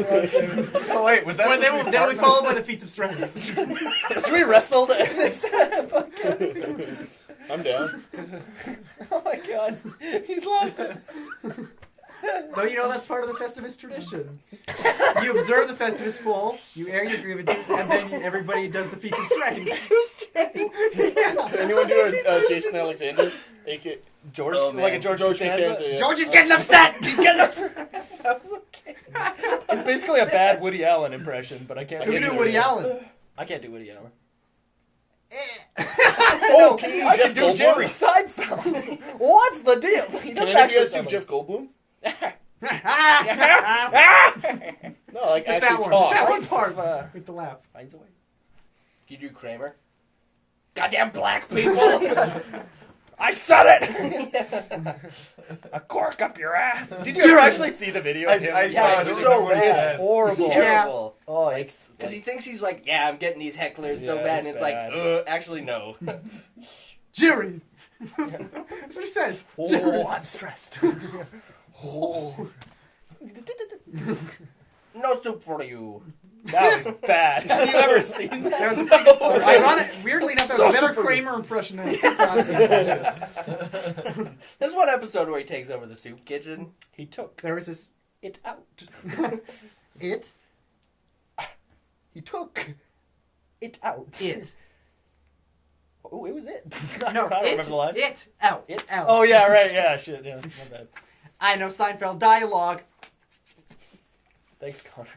Oh wait, was that? Well, supposed to be then we Fartman? followed by the feats of strength. Should we wrestle in this podcast? I'm down. Oh my god. He's lost it. But you know, that's part of the Festivus tradition. You observe the Festivus poll, you air your grievances, and then everybody does the feats of strength. Can anyone do a Jason Alexander? AK. George, Oh, like a man. George George Costanza? Costanza, yeah. George is getting upset! He's getting upset! It's basically a bad Woody Allen impression, but I can't. Who do can do it. Woody Allen? I can't do Woody Allen. Oh, can you do I Jeff can do Goldblum? Jerry Seinfeld. What's the deal? He Can doesn't any of you actually guys do sound Jeff Goldblum? like... No, like Just actually that one. talk. Just that one part. Uh, With the laugh. finds a way. Can you do Kramer? Goddamn black people. I said it! A cork up your ass. Did you ever actually see the video of him? I Yeah, saw it's it. I don't so remember what he bad. said. Horrible. Terrible. Oh, it's Because he thinks he's like, yeah, I'm getting these hecklers so Yeah, bad, it's and it's bad. like, actually no. Jerry! That's what he says. Oh, I'm stressed. No soup for you. That was bad. Have you ever seen that? That was a big, ironic, weirdly enough, that was a better Kramer impression than a Soup Nazi impression. There's one episode where he takes over the soup kitchen. He took There was this it out. it. He took it out. It. Oh, it was it. No, I don't remember the line. It out. It out. Oh yeah, right. Yeah, shit. Yeah, my bad. I know Seinfeld dialogue. Thanks, Connor.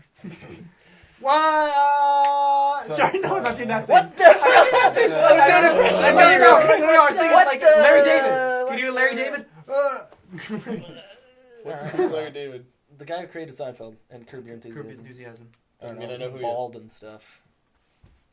What? So- Sorry, no, I'm not doing that thing. What the? I'm doing an impression. I No, I was thinking What like the- Larry David. Can you do Larry David? What's Larry David? The guy who created Seinfeld and Curb Your Enthusiasm. Curb Enthusiasm. I don't I mean, I know. know He's who he bald and stuff.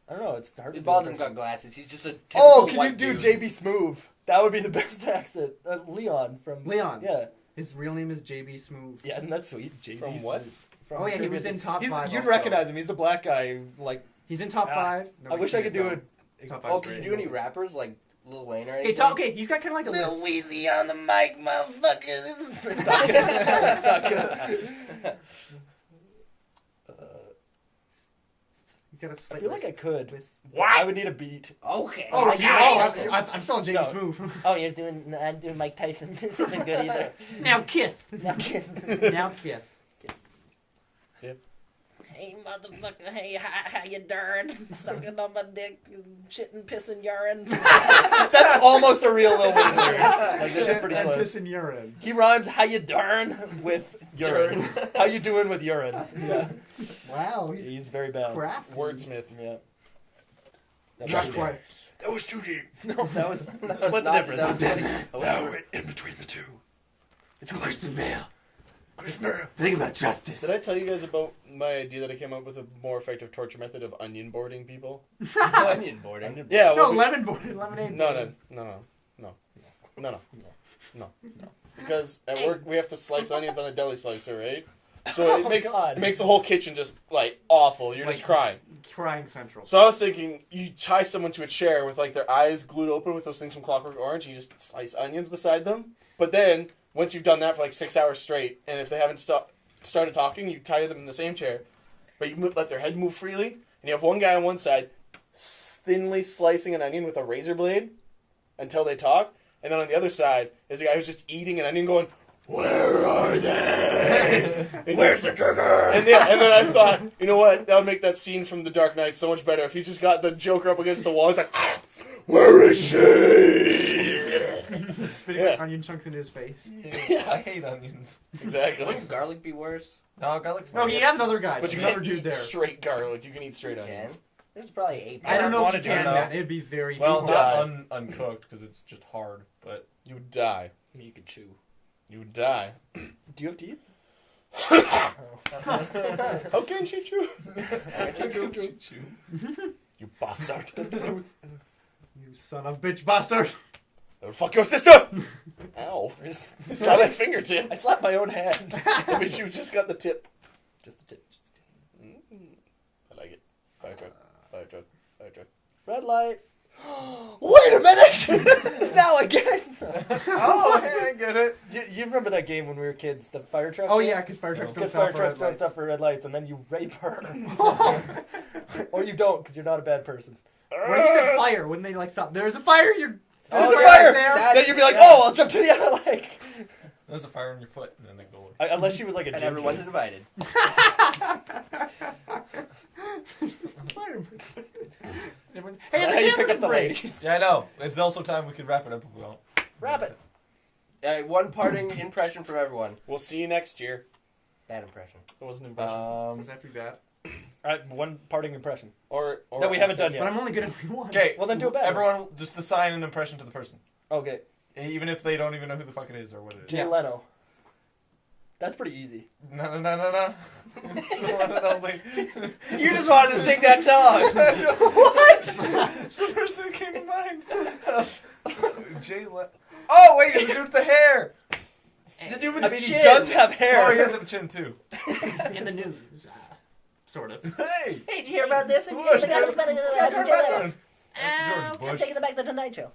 I don't know. It's hard to do. Baldwin's got glasses. He's just a typical Oh, can you white do dude. JB Smoove? That would be the best accent. Leon from Leon. Yeah, His real name is JB Smoove. yeah. Isn't that sweet? JB From Smoove. what? From Oh, yeah, he Curb was Your in top He's- 5 You'd also. recognize him. He's the black guy. Who, like, He's in top 5. I wish I could do it. Top 5. Oh, can you do any rappers like Lil Wayne or Okay, anything? okay, he's got kind of like a list. Wheezy on the mic, motherfuckers. It's not good. It's not good. He's got a I slight feel like I list could. with. I would need a beat. Okay. Oh, yeah. I'm still on JB No. Smoove. Oh, you're doing. I'm doing Mike Tyson. This isn't good either. Now Kith. No. Now Kith. Hey, motherfucker. Hey, how you doing? Sucking on my dick, shitting, pissing, urine. That's almost a real Lil Wayne lyric. Like, this is pretty And close. piss and urine. He rhymes how you darn with urine. How you doing with urine? Yeah. Wow, He's very bad. crafty. Wordsmith. Yeah. That Josh was- Twice. That was too deep. No, that was That's split the not- difference. that was funny. Now in between the two. It's Christian Bale. Christian Bale. Think about justice. Did I tell you guys about my idea that I came up with a more effective torture method of onion boarding people? Onion boarding. Yeah. No, well, lemon board, lemonade. No. Because at work we have to slice onions on a deli slicer, right? So it makes God. it makes the whole kitchen just like awful. You're just Like- crying. Crying Central. So I was thinking, you tie someone to a chair with like their eyes glued open with those things from Clockwork Orange, and you just slice onions beside them. But then once you've done that for like 6 hours straight, and if they haven't started talking, you tie them in the same chair, but you let their head move freely, and you have one guy on one side thinly slicing an onion with a razor blade until they talk, and then on the other side is a guy who's just eating an onion going, "Where are they? Where's the trigger?" And yeah, and then I thought, you know what? That would make that scene from The Dark Knight so much better if he's just got the Joker up against the wall. He's like, "Where is she?" Spitting Yeah. onion chunks in his face. Yeah, I hate onions. Exactly. Wouldn't garlic be worse? No, garlic's No, fine. he had another guy. But you another can't dude eat there. straight garlic. You can eat straight You onions. can. There's probably 8. I don't know wanna if you do can, it, man. though. It'd be very. Well, You not died. uncooked because it's just hard. But You would die. You could chew. You would die. Do you have teeth? How can she chew? You bastard. You son of a bitch bastard. I would fuck your sister! Ow. You saw that fingertip. I slapped my own hand. But you just got the tip. Just the tip. Just the tip. I like it. Fire truck. Fire truck. Fire truck. Red light. Wait a minute! Now again. oh, hey, I get it. You remember that game when we were kids, the fire truck? Oh game? yeah, because fire trucks don't Because stop fire for trucks red don't lights. stop for red lights, and then you rape her. Or you don't, because you're not a bad person. When you said fire, when they like stop, there's a fire. You're There's a fire fire! there. Then you'd be like, oh, I'll jump to the other leg. There's a fire on your foot, and then they go away. Unless she was like a And ginger. everyone's invited. Fire. Everyone's, Hey, hey, how you the pick up the break. ladies. Yeah, I know. It's also time we could wrap it up if we want. Wrap it. One parting impression from everyone. We'll see you next year. Bad impression. It wasn't an impression. Does that be bad? Alright, one parting impression. or That we haven't done But yet. I'm only good at one. Okay, Well, then do it better. Everyone, just assign an impression to the person, Okay. even if they don't even know who the fuck it is or what it is. Jay Leno. That's pretty easy. No. It's the one and only. You just wanted to sing that song. What? It's the first thing that came to mind. Jay Oh wait, the dude with the hair. The dude with I the mean, chin. he does have hair. Oh, he has a chin too. In the news, sort of. Hey. Hey, did you hear about this? Bush, George Bush. I'm taking it back to the Tonight Show.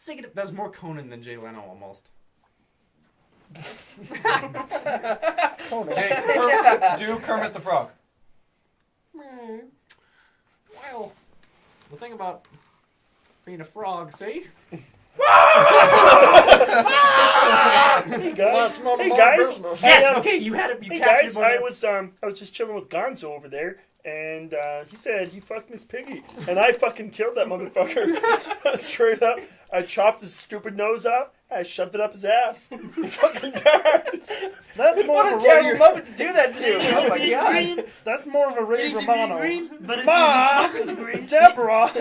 Sing it. That was more Conan than Jay Leno almost. Okay, do Kermit the Frog. Well, the thing about being a frog, see? Hey guys. Hey guys. Yes. Hey, Okay, you had it. You Hey captured guys, one I of- was just chilling with Gonzo over there, and he said he fucked Miss Piggy, and I fucking killed that motherfucker. Straight up, I chopped his stupid nose off, I shoved it up his ass. He fucking died. That's more What of a a terrible Ray. moment to do that to you. Oh my god. That's more of a Ray Romano. But it's Ma, smoking green. Deborah,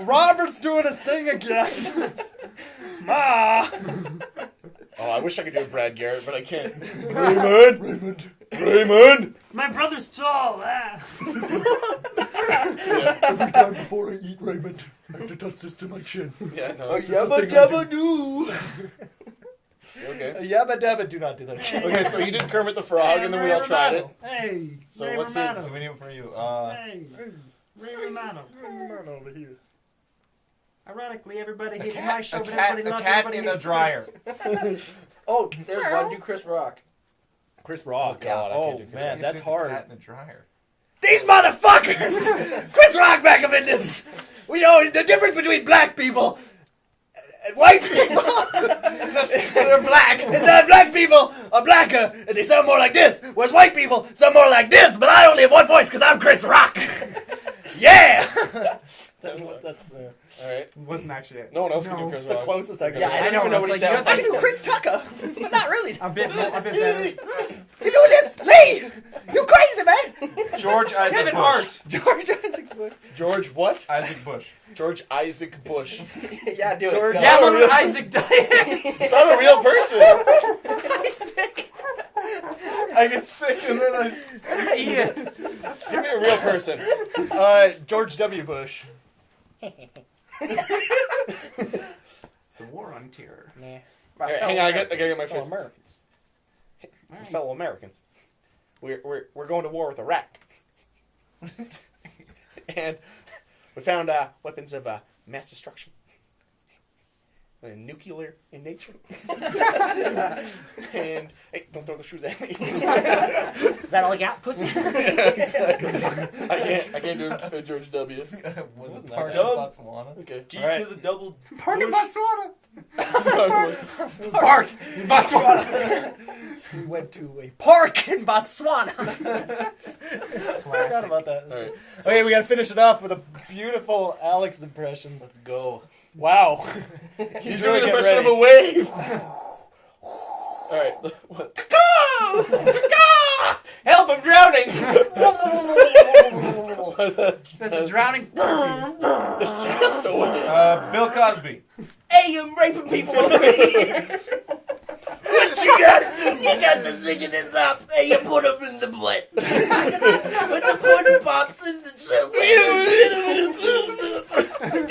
Robert's doing his thing again. Ma. Oh, I wish I could do a Brad Garrett, but I can't. Raymond. My brother's tall. Ah. Every time before I eat Raymond, I have to touch this to my chin. Yeah, no. Yabba dabba doo. Okay. Yabba dabba, do not do that. Okay, so you did Kermit the Frog, and then we all tried it. Hey. So Ray what's Romano. his? So we need it for you. Hey. Ray Romano. Over here. Ironically, everybody A hated cat- my show, a but cat- everybody a loved cat everybody in a hated dryer. Oh, there's one. Do Chris Rock. Chris Rock. Oh, God, I Oh can't do Chris man, that's hard. Cat in a dryer. These motherfuckers! Chris Rock back up in this. We know the difference between black people and white people. They're black. Is that black people are blacker and they sound more like this, whereas white people sound more like this. But I only have one voice because I'm Chris Rock. Yeah. That's All right. It wasn't actually it. No one else can do Chris the Rock. closest I can. Yeah, I don't know, even know it's what he like, sounds I like. can do Chris Tucker, but not really. A bit better. You do this, Lee? You crazy man? George Isaac Kevin Bush. Hart. George Isaac Bush. George what? Isaac Bush. George Isaac Bush. Yeah, do George- it. Yeah, Oh, look really? at Isaac dying. It's not a real person. Isaac. I get sick and then I Eat it. Give me a real person. George W. Bush. The War on Terror. All right, hang on, I gotta get my Fellow fist. Americans. Fellow Americans. We're going to war with Iraq. And we found weapons of mass destruction. Nuclear in nature. And hey, don't throw the shoes at me. Is that all you got, pussy? I can't do George W. was it that Park in bad? Botswana? Okay. G All right. to the double. Park in Bush. Botswana. Park in Botswana. We went to a park in Botswana. Forgot about that. All right. Okay, we gotta finish it off with a beautiful Alex impression. Let's go. Wow. He's really doing an getting impression of a wave. All right. What? Help! I'm drowning. Says the drowning. It's Castaway. Bill Cosby. Hey, I'm raping people over here. What you gotta do? You got to zing this up. Hey, you put them in the butt. With the pudding pops in the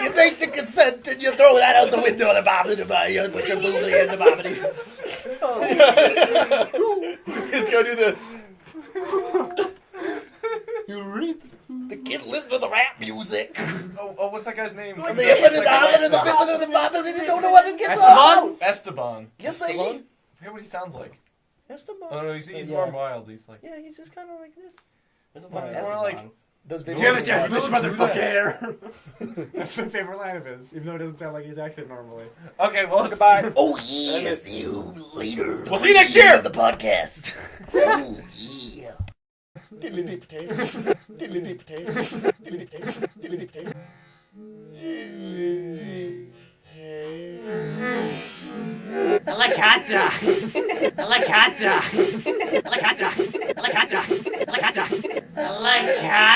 You take the consent and you throw that out the window of the bobbity you put your booty in the bobbity. He's gonna do the. You reap. The kid listens to the rap music. Oh, what's that guy's name? The don't know what it gets on. Esteban. You see? I forget what he sounds like. Oh no, he's more wild. He's like. Yeah, he's just kind of like this. He's more like. Those videos. Damn it, Des, this motherfucker. That's my favorite line of his, even though it doesn't sound like his accent normally. Okay, well, Goodbye. Oh, yeah, see you later. We'll see you next year. The podcast. Oh, yeah. Diddly dee potatoes. Diddly dee potatoes. Diddly dee potatoes. Diddly dee potatoes. I like hot dogs. I like hot dogs. I like hot dogs. I like hot dogs. I like hot dogs. I like hot